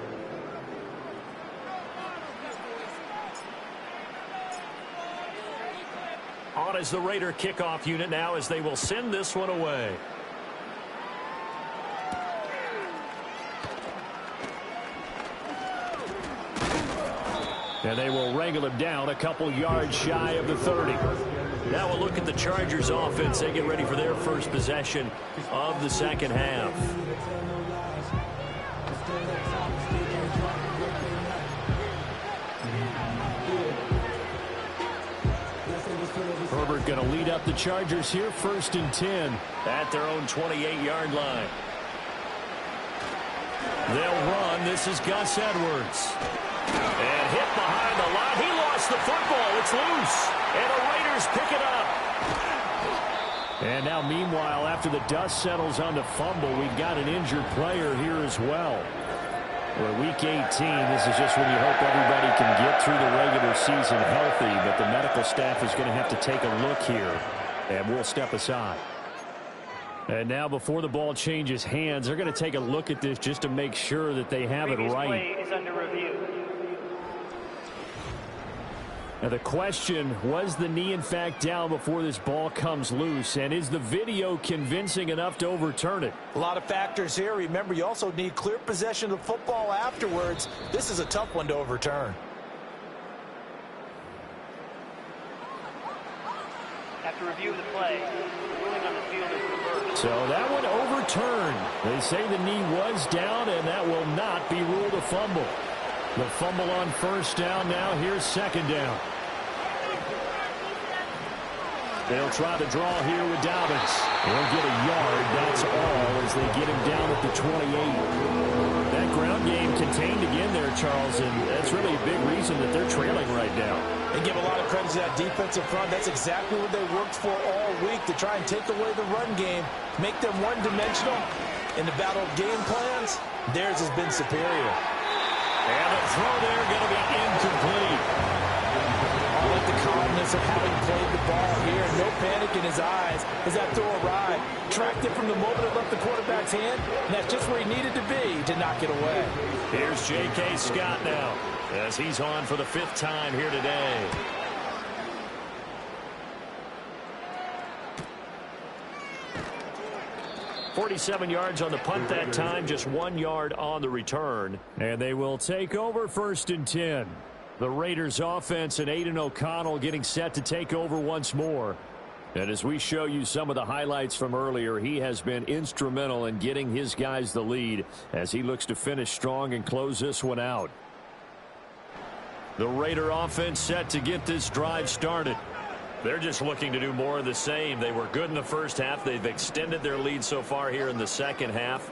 On as the Raider kickoff unit now as they will send this one away. And they will wrangle him down a couple yards shy of the 30. Now we'll look at the Chargers offense. They get ready for their first possession of the second half. Herbert going to lead up the Chargers here, 1st and 10 at their own 28-yard line. They'll run. This is Gus Edwards. And hit behind the line. He lost the football. It's loose. And the Raiders pick it up. And now, meanwhile, after the dust settles on the fumble, we've got an injured player here as well. Well, Week 18, this is just when you hope everybody can get through the regular season healthy, but the medical staff is going to have to take a look here, and we'll step aside. And now, before the ball changes hands, they're going to take a look at this just to make sure that they have it right. Play is under review. Now the question, was the knee in fact down before this ball comes loose? And is the video convincing enough to overturn it? A lot of factors here. Remember, you also need clear possession of the football afterwards. This is a tough one to overturn. After review of the play, the ruling on the field is reversed. So that one overturned. They say the knee was down, and that will not be ruled a fumble. The fumble on 1st down now. Here's 2nd down. They'll try to draw here with Dobbins. They'll get a yard, that's all, as they get him down at the 28. That ground game contained again there, Charles, and that's really a big reason that they're trailing right now. They give a lot of credit to that defensive front. That's exactly what they worked for all week, to try and take away the run game, make them one-dimensional. In the battle of game plans, theirs has been superior. And the throw there going to be incomplete. All at the calmness of having played the ball here. No panic in his eyes as that throw arrived. Tracked it from the moment it left the quarterback's hand, and that's just where he needed to be to knock it away. Here's J.K. Scott now, as he's on for the 5th time here today. .47 yards on the punt that time, just 1 yard on the return. And they will take over 1st and 10. The Raiders offense and Aiden O'Connell getting set to take over once more. And as we show you some of the highlights from earlier, he has been instrumental in getting his guys the lead as he looks to finish strong and close this one out. The Raider offense set to get this drive started. They're just looking to do more of the same. They were good in the first half. They've extended their lead so far here in the second half.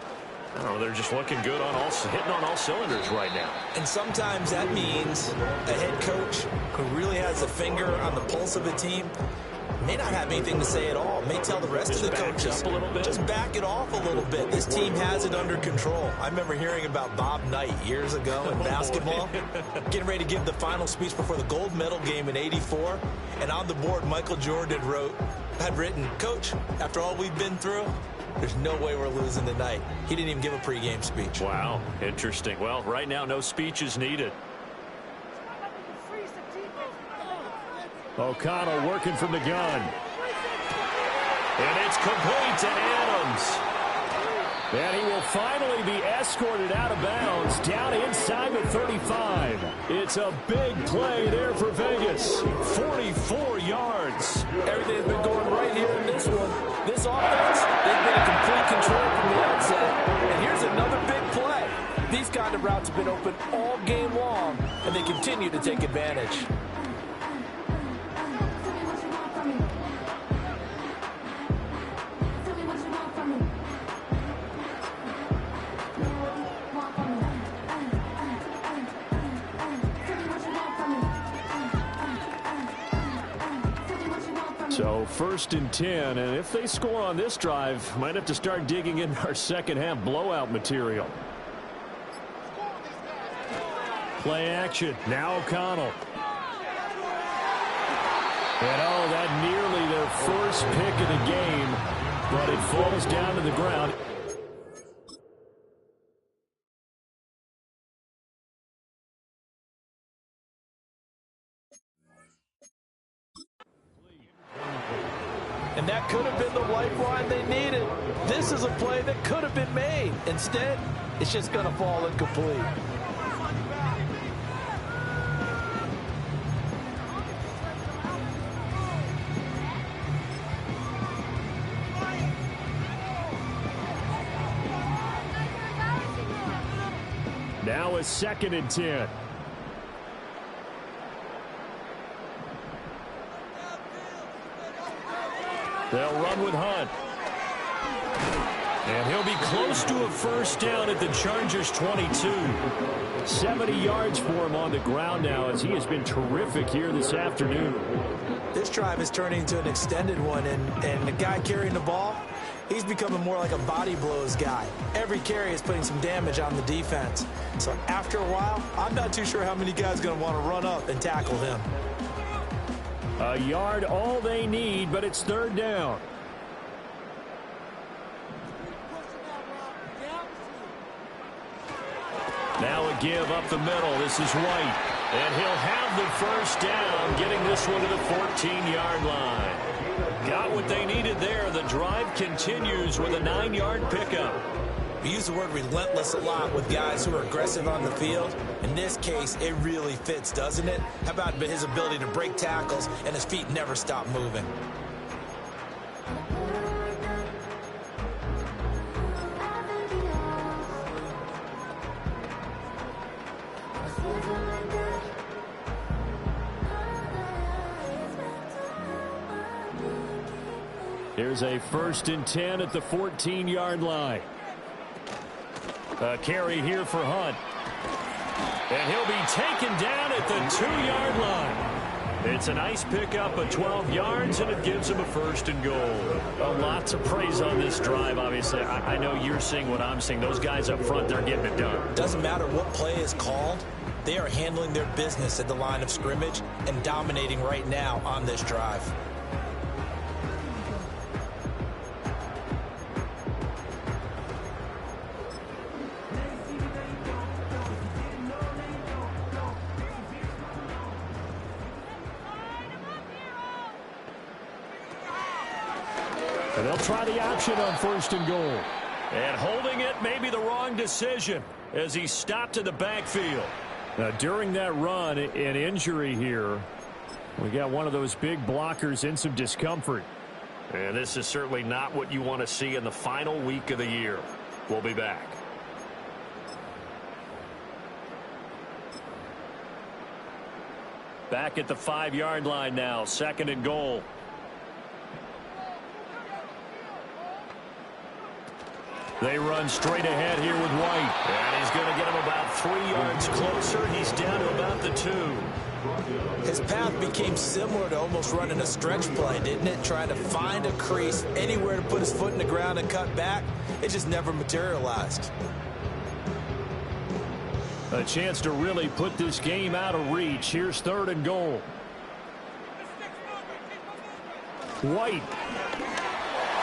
I don't know, they're just looking good hitting on all cylinders right now. And sometimes that means a head coach who really has a finger on the pulse of a team may not have anything to say at all. May tell the rest of the coaches, just back it off a little bit. This team has it under control. I remember hearing about Bob Knight years ago in basketball, getting ready to give the final speech before the gold medal game in '84. And on the board, Michael Jordan had written, "Coach, after all we've been through, there's no way we're losing tonight." He didn't even give a pregame speech. Wow, interesting. Well, right now, no speech is needed. O'Connell working from the gun. And it's complete to Adams. And he will finally be escorted out of bounds down inside the 35. It's a big play there for Vegas. 44 yards. Everything's been going right here in this one. This offense, they've been in complete control from the outset. And here's another big play. These kind of routes have been open all game long, and they continue to take advantage. So 1st and 10, and if they score on this drive, might have to start digging in our second half blowout material. Play action. Now O'Connell. And oh, that nearly their first pick of the game, but it falls down to the ground. And that could have been the lifeline they needed. This is a play that could have been made. Instead, it's just going to fall incomplete. Now a 2nd and 10. They'll run with Hunt. And he'll be close to a first down at the Chargers' 22. 70 yards for him on the ground now as he has been terrific here this afternoon. This drive is turning into an extended one, and the guy carrying the ball, he's becoming more like a body blows guy. Every carry is putting some damage on the defense. So after a while, I'm not too sure how many guys are going to want to run up and tackle him. A yard all they need, but it's 3rd down. Now a give up the middle. This is White. And he'll have the first down, getting this one to the 14-yard line. Got what they needed there. The drive continues with a 9-yard pickup. We use the word relentless a lot with guys who are aggressive on the field. In this case, it really fits, doesn't it? How about his ability to break tackles and his feet never stop moving? Here's a 1st and 10 at the 14-yard line. A carry here for Hunt. And he'll be taken down at the 2-yard line. It's a nice pickup of 12 yards, and it gives him a 1st and goal. Lots of praise on this drive, obviously. I know you're seeing what I'm seeing. Those guys up front, they're getting it done. Doesn't matter what play is called. They are handling their business at the line of scrimmage and dominating right now on this drive. And they'll try the option on 1st and goal. And holding it may be the wrong decision as he stopped in the backfield. Now, during that run, an injury here. We got one of those big blockers in some discomfort. And this is certainly not what you want to see in the final week of the year. We'll be back. Back at the 5-yard line now, 2nd and goal. They run straight ahead here with White. And he's going to get him about 3 yards closer. He's down to about the 2. His path became similar to almost running a stretch play, didn't it? Trying to find a crease, anywhere to put his foot in the ground and cut back. It just never materialized. A chance to really put this game out of reach. Here's 3rd and goal. White.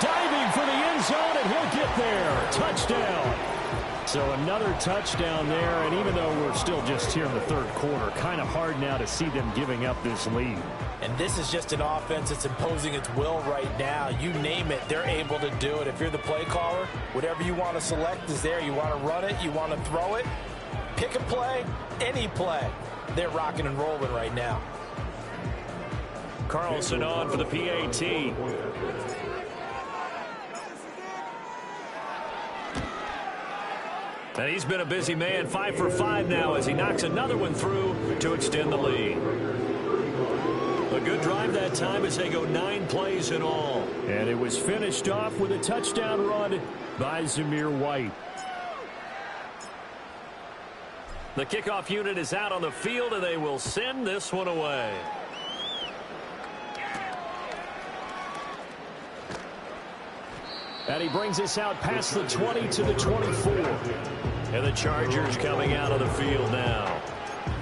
Diving for the end zone, and he'll get there. Touchdown. So another touchdown there, and even though we're still just here in the 3rd quarter, kind of hard now to see them giving up this lead. And this is just an offense that's imposing its will right now. You name it, they're able to do it. If you're the play caller, whatever you want to select is there. You want to run it, you want to throw it, pick a play, any play. They're rocking and rolling right now. Carlson on for the PAT. And he's been a busy man, 5 for 5 now as he knocks another one through to extend the lead. A good drive that time as they go 9 plays in all. And it was finished off with a touchdown run by Zamir White. The kickoff unit is out on the field, and they will send this one away. And he brings us out past the 20 to the 24. And the Chargers coming out of the field now.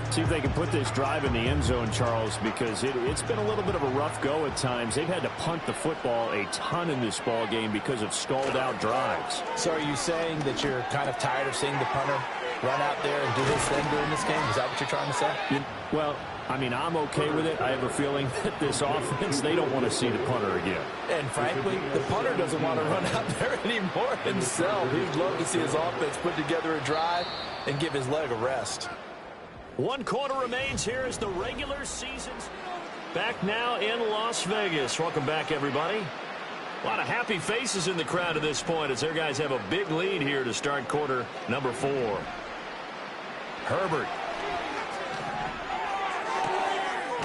See if they can put this drive in the end zone, Charles, because it's been a little bit of a rough go at times. They've had to punt the football a ton in this ball game because of stalled-out drives. So are you saying that you're kind of tired of seeing the punter run out there and do his thing during this game? Is that what you're trying to say? Well, I mean, I'm okay with it. I have a feeling that this offense, they don't want to see the punter again. And frankly, the punter doesn't want to run out there anymore himself. He'd love to see his offense put together a drive and give his leg a rest. 1 quarter remains here as the regular season's back now in Las Vegas. Welcome back, everybody. A lot of happy faces in the crowd at this point as their guys have a big lead here to start quarter number 4. Herbert.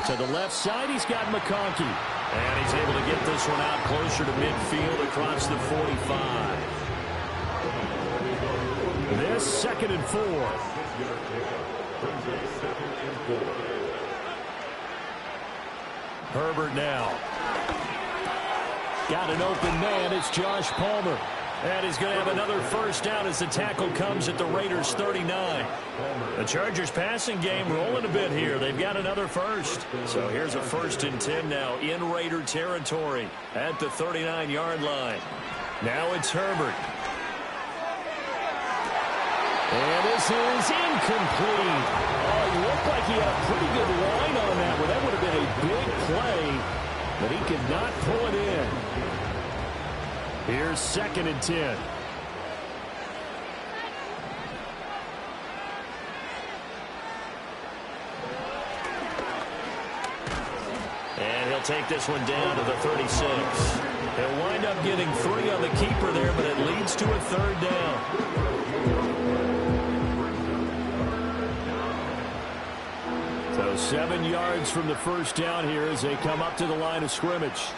To the left side, he's got McConkey. And he's able to get this one out closer to midfield across the 45. This 2nd and 4. Herbert now. Got an open man. It's Josh Palmer. And he's going to have another first down as the tackle comes at the Raiders' 39. The Chargers passing game rolling a bit here. They've got another first. So here's a 1st and 10 now in Raider territory at the 39-yard line. Now it's Herbert. And this is incomplete. Oh, it looked like he had a pretty good line on that one. That would have been a big play, but he could not pull it in. Here's 2nd and 10. And he'll take this one down to the 36. He'll wind up getting 3 on the keeper there, but it leads to a 3rd down. So 7 yards from the first down here as they come up to the line of scrimmage.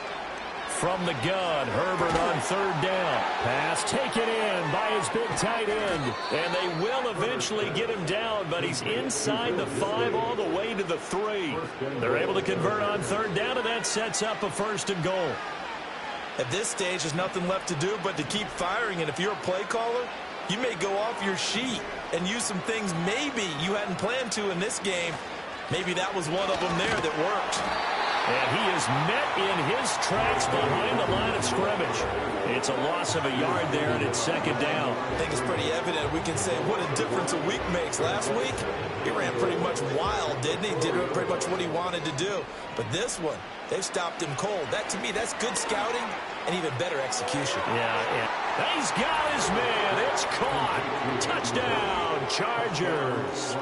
From the gun, Herbert on 3rd down. Pass taken in by his big tight end. And they will eventually get him down, but he's inside the 5 all the way to the 3. They're able to convert on 3rd down, and that sets up a 1st and goal. At this stage, there's nothing left to do but to keep firing. And if you're a play caller, you may go off your sheet and use some things maybe you hadn't planned to in this game. Maybe that was one of them there that worked. And he is met in his tracks behind the line of scrimmage. It's a loss of a yard there, and it's 2nd down. I think it's pretty evident. We can say what a difference a week makes. Last week, he ran pretty much wild, didn't he? Did pretty much what he wanted to do. But this one, they've stopped him cold. That, to me, that's good scouting and even better execution. Yeah. He's got his man. It's caught. Touchdown, Chargers.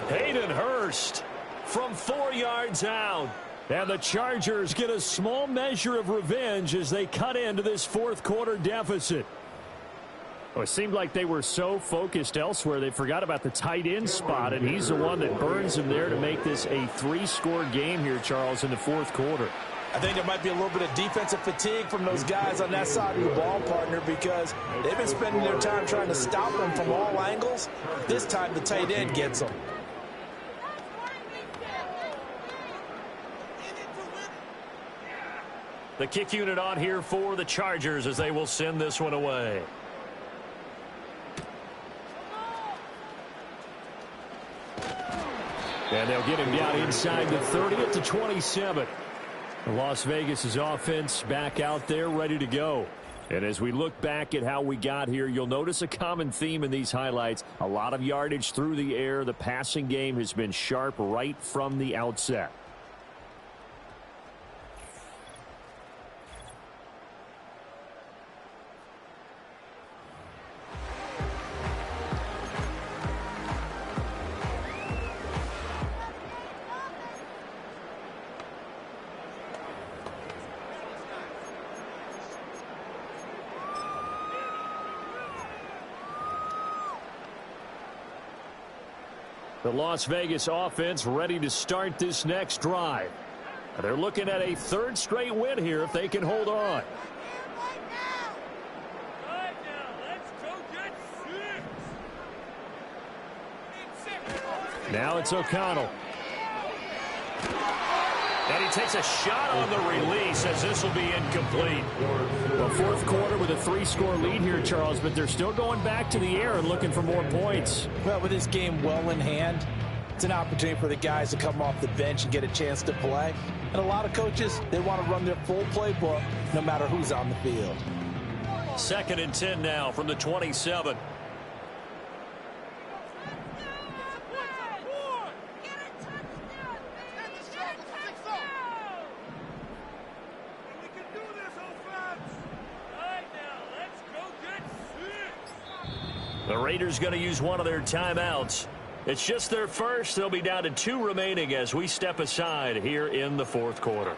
Hayden Hurst from 4 yards out. And the Chargers get a small measure of revenge as they cut into this 4th quarter deficit. Well, it seemed like they were so focused elsewhere, they forgot about the tight end spot, and he's the one that burns them there to make this a 3-score game here, Charles, in the 4th quarter. I think there might be a little bit of defensive fatigue from those guys on that side of the ball, partner, because they've been spending their time trying to stop them from all angles. This time the tight end gets them. The kick unit on here for the Chargers as they will send this one away. And they'll get him down inside the 30 at the 27. Las Vegas' offense back out there ready to go. And as we look back at how we got here, you'll notice a common theme in these highlights. A lot of yardage through the air. The passing game has been sharp right from the outset. The Las Vegas offense ready to start this next drive. They're looking at a 3rd straight win here if they can hold on. Now it's O'Connell. And he takes a shot on the release as this will be incomplete. Well, 4th quarter with a 3-score lead here, Charles, but they're still going back to the air and looking for more points. Well, with this game well in hand, it's an opportunity for the guys to come off the bench and get a chance to play. And a lot of coaches, they want to run their full playbook no matter who's on the field. 2nd and 10 now from the 27. The Raiders going to use one of their timeouts. It's just their first. They'll be down to 2 remaining as we step aside here in the fourth quarter.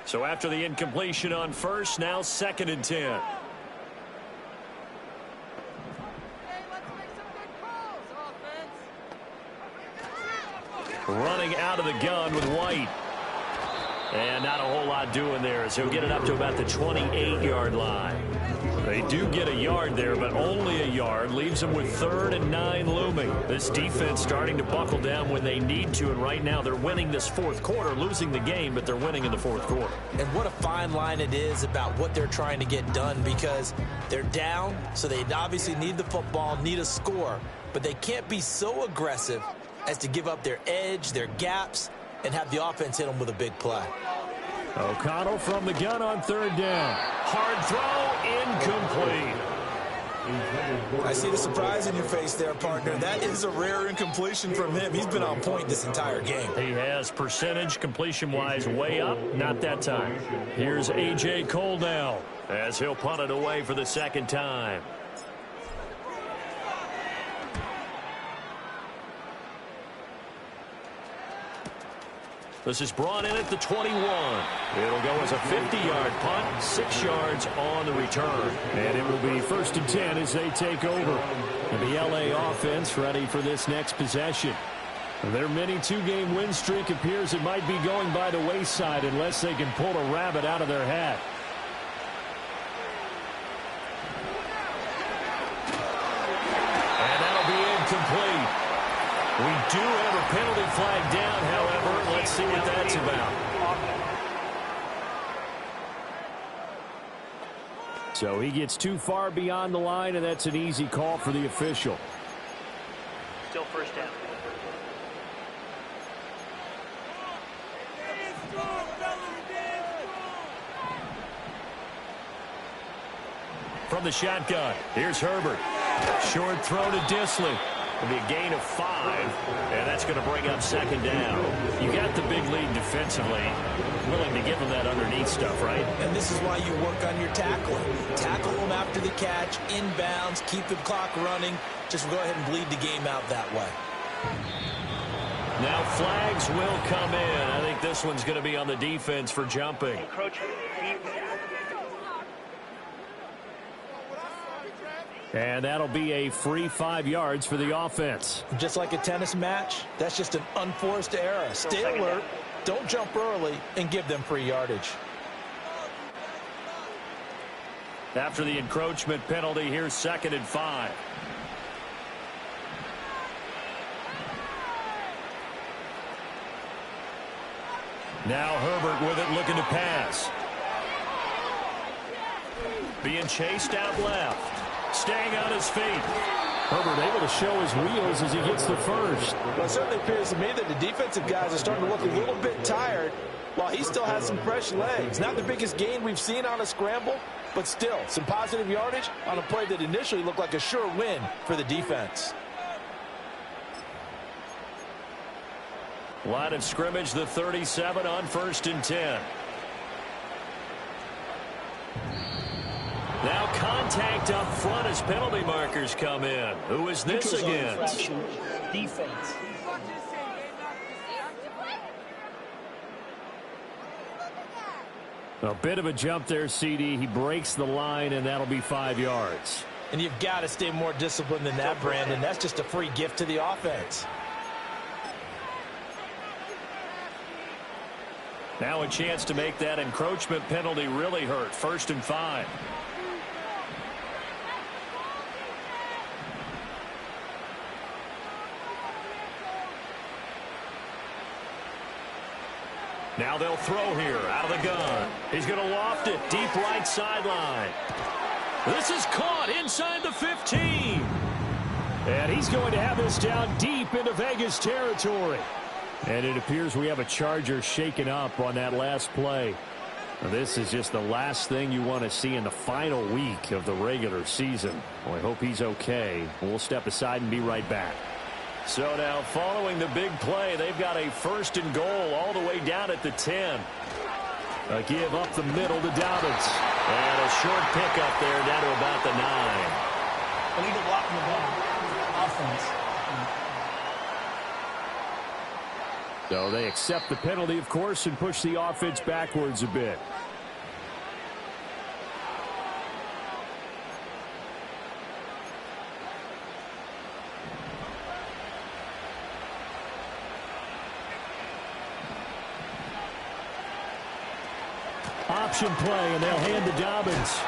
So after the incompletion on first, now 2nd and 10. Running out of the gun with White. And not a whole lot doing there as he'll get it up to about the 28-yard line. They do get a yard there, but only a yard. Leaves them with 3rd and 9 looming. This defense starting to buckle down when they need to, and right now they're winning this fourth quarter, losing the game, but they're winning in the fourth quarter. And what a fine line it is about what they're trying to get done, because they're down, so they obviously need the football, need a score, but they can't be so aggressive as to give up their edge, their gaps, and have the offense hit them with a big play. O'Connell from the gun on 3rd down. Hard throw, incomplete. I see the surprise in your face there, partner. That is a rare incompletion from him. He's been on point this entire game. He has percentage completion-wise way up. Not that time. Here's A.J. Cole now as he'll punt it away for the 2nd time. This is brought in at the 21. It'll go as a 50-yard punt, 6 yards on the return. And it will be 1st and 10 as they take over. And the L.A. offense ready for this next possession. Their mini 2-game win streak appears it might be going by the wayside unless they can pull a rabbit out of their hat. And that'll be incomplete. We do have a penalty flag down, however. Let's see what that's about. So he gets too far beyond the line, and that's an easy call for the official. Still first down. From the shotgun, here's Herbert. Short throw to Dissly. It'll be a gain of 5, and that's going to bring up 2nd down. You got the big lead defensively. Willing to give them that underneath stuff, right? And this is why you work on your tackling. Tackle them after the catch, inbounds, keep the clock running. Just go ahead and bleed the game out that way. Now flags will come in. I think this one's going to be on the defense for jumping. Encroachment. And that'll be a free 5 yards for the offense. Just like a tennis match, that's just an unforced error. Stay alert, don't jump early, and give them free yardage. After the encroachment penalty, here's 2nd and 5. Now Herbert with it, looking to pass. Being chased out left. Staying on his feet. Herbert able to show his wheels as he gets the first. Well, it certainly appears to me that the defensive guys are starting to look a little bit tired while he still has some fresh legs. Not the biggest gain we've seen on a scramble, but still some positive yardage on a play that initially looked like a sure win for the defense. Line of scrimmage, the 37 on 1st and 10. Now contact up front as penalty markers come in. Who is this against? Defense. A bit of a jump there, CD. He breaks the line, and that'll be 5 yards. And you've got to stay more disciplined than that, Brandon. That's just a free gift to the offense. Now a chance to make that encroachment penalty really hurt. 1st and 5. Now they'll throw here out of the gun. He's going to loft it deep right sideline. This is caught inside the 15. And he's going to have this down deep into Vegas territory. And it appears we have a Charger shaken up on that last play. Now, this is just the last thing you want to see in the final week of the regular season. Well, I hope he's okay. We'll step aside and be right back. So now following the big play, they've got a 1st and goal all the way down at the 10. A give up the middle to Dobbins. And a short pickup there down to about the 9. Illegal block in the ball. Offense. So they accept the penalty, of course, and push the offense backwards a bit. Option play, and they'll hand to Dobbins.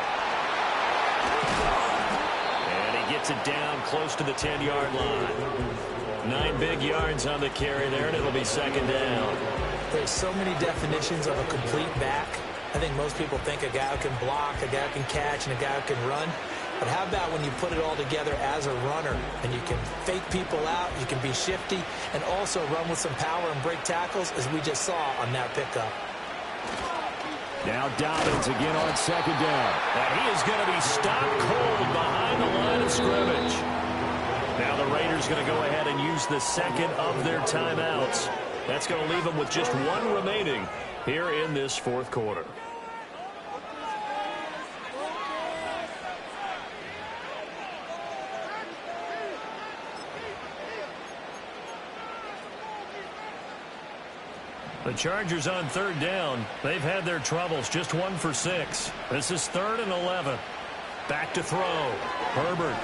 And he gets it down close to the 10-yard line. 9 big yards on the carry there, and it'll be 2nd down. There's so many definitions of a complete back. I think most people think a guy who can block, a guy who can catch, and a guy who can run. But how about when you put it all together as a runner, and you can fake people out, you can be shifty, and also run with some power and break tackles, as we just saw on that pickup. Now Dobbins again on 2nd down. And he is going to be stopped cold behind the line of scrimmage. Now the Raiders going to go ahead and use the 2nd of their timeouts. That's going to leave them with just 1 remaining here in this 4th quarter. The Chargers on 3rd down. They've had their troubles. Just 1 for 6. This is 3rd and 11. Back to throw. Herbert.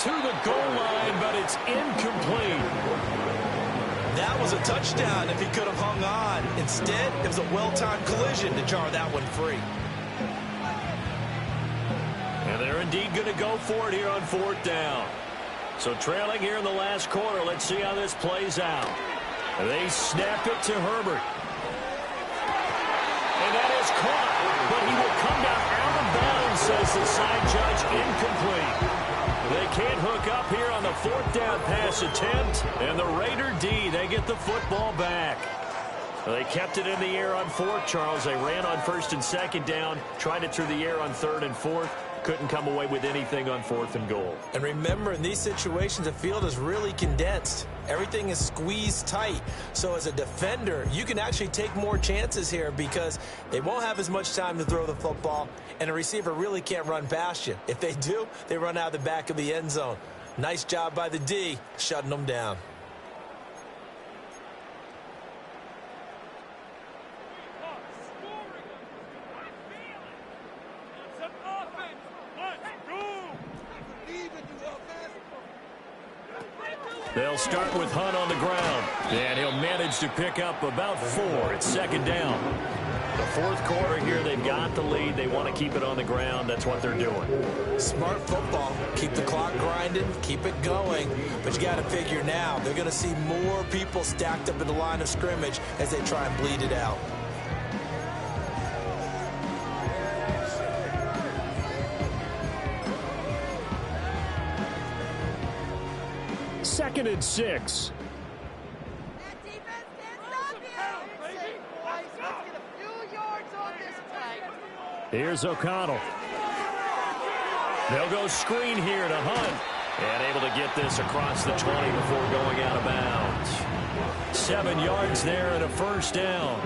To the goal line, but it's incomplete. That was a touchdown if he could have hung on. Instead, it was a well-timed collision to jar that one free. And they're indeed going to go for it here on 4th down. So trailing here in the last quarter. Let's see how this plays out. They snap it to Herbert. And that is caught. But he will come down out of bounds, says the side judge. Incomplete. They can't hook up here on the 4th down pass attempt. And the Raider D, they get the football back. They kept it in the air on 4th, Charles. They ran on 1st and 2nd down, tried it through the air on 3rd and 4th. Couldn't come away with anything on 4th and goal. And remember, in these situations, the field is really condensed. Everything is squeezed tight. So as a defender, you can actually take more chances here because they won't have as much time to throw the football, and a receiver really can't run past you. If they do, they run out the back of the end zone. Nice job by the D, shutting them down. They'll start with Hunt on the ground, and he'll manage to pick up about 4. It's 2nd down. The 4th quarter here, they've got the lead. They want to keep it on the ground. That's what they're doing. Smart football. Keep the clock grinding, keep it going. But you got to figure now, they're going to see more people stacked up in the line of scrimmage as they try and bleed it out. Second and 6. Here's O'Connell. They'll go screen here to Hunt. And able to get this across the 20 before going out of bounds. 7 yards there and a 1st down.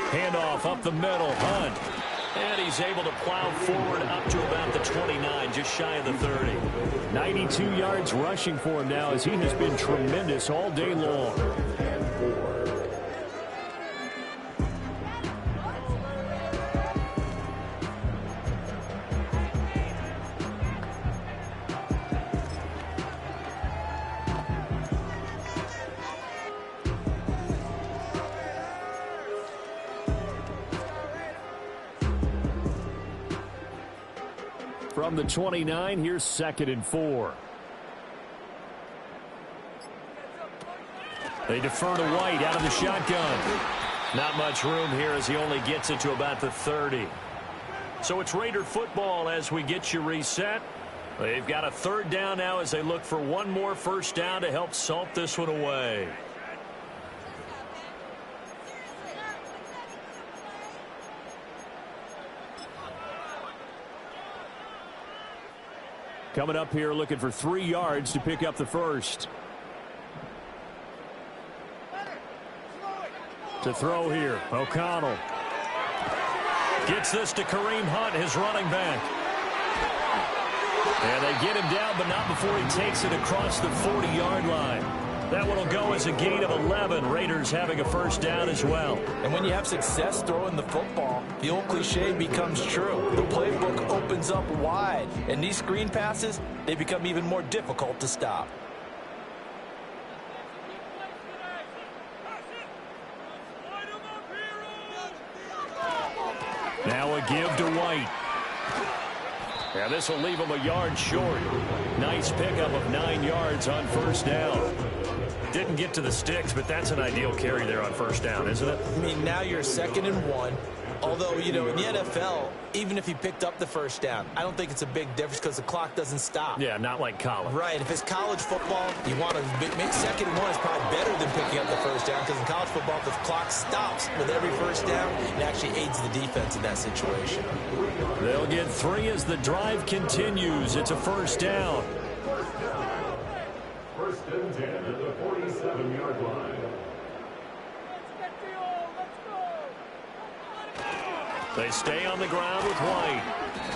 Handoff up the middle, Hunt. And he's able to plow forward up to about the 29, just shy of the 30. 92 yards rushing for him now as he has been tremendous all day long. From the 29, here's 2nd and 4. They defer to White out of the shotgun. Not much room here as he only gets it to about the 30. So it's Raider football as we get you reset. They've got a 3rd down now as they look for one more first down to help salt this one away. Coming up here looking for 3 yards to pick up the first. To throw here, O'Connell. Gets this to Kareem Hunt, his running back. And they get him down, but not before he takes it across the 40-yard line. That one will go as a gain of 11. Raiders having a first down as well. And when you have success throwing the football, the old cliche becomes true. The playbook opens up wide. And these screen passes, they become even more difficult to stop. Now a give to White. Yeah, this will leave him a yard short. Nice pickup of 9 yards on first down. Didn't get to the sticks, but that's an ideal carry there on first down, isn't it? I mean, now you're 2nd and 1. Although, you know, in the NFL, even if he picked up the first down, I don't think it's a big difference because the clock doesn't stop. Yeah, not like college. Right. If it's college football, you want to make 2nd and 1 is probably better than picking up the first down because in college football, the clock stops with every first down. It actually aids the defense in that situation. They'll get 3 as the drive continues. It's a first down. First and 10 at the 47-yard line. They stay on the ground with White.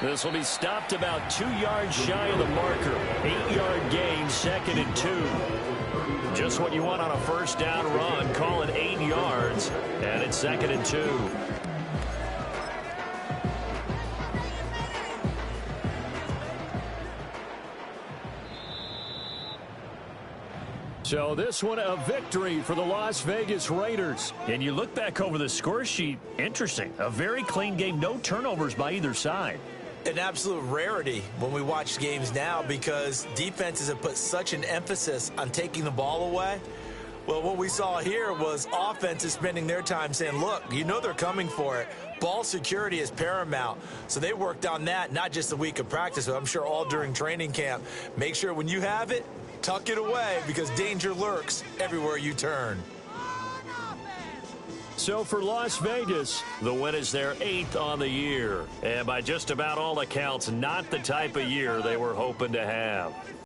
This will be stopped about 2 yards shy of the marker. 8-yard gain, 2nd and 2. Just what you want on a first down run. Call it 8 yards, and it's 2nd and 2. So this one a victory for the Las Vegas Raiders. And you look back over the score sheet, interesting. A very clean game, no turnovers by either side. An absolute rarity when we watch games now because defenses have put such an emphasis on taking the ball away. Well, what we saw here was offenses spending their time saying, look, you know they're coming for it. Ball security is paramount. So they worked on that, not just a week of practice, but I'm sure all during training camp. Make sure when you have it, tuck it away because danger lurks everywhere you turn. So for Las Vegas, the win is their 8th on the year. And by just about all accounts, not the type of year they were hoping to have.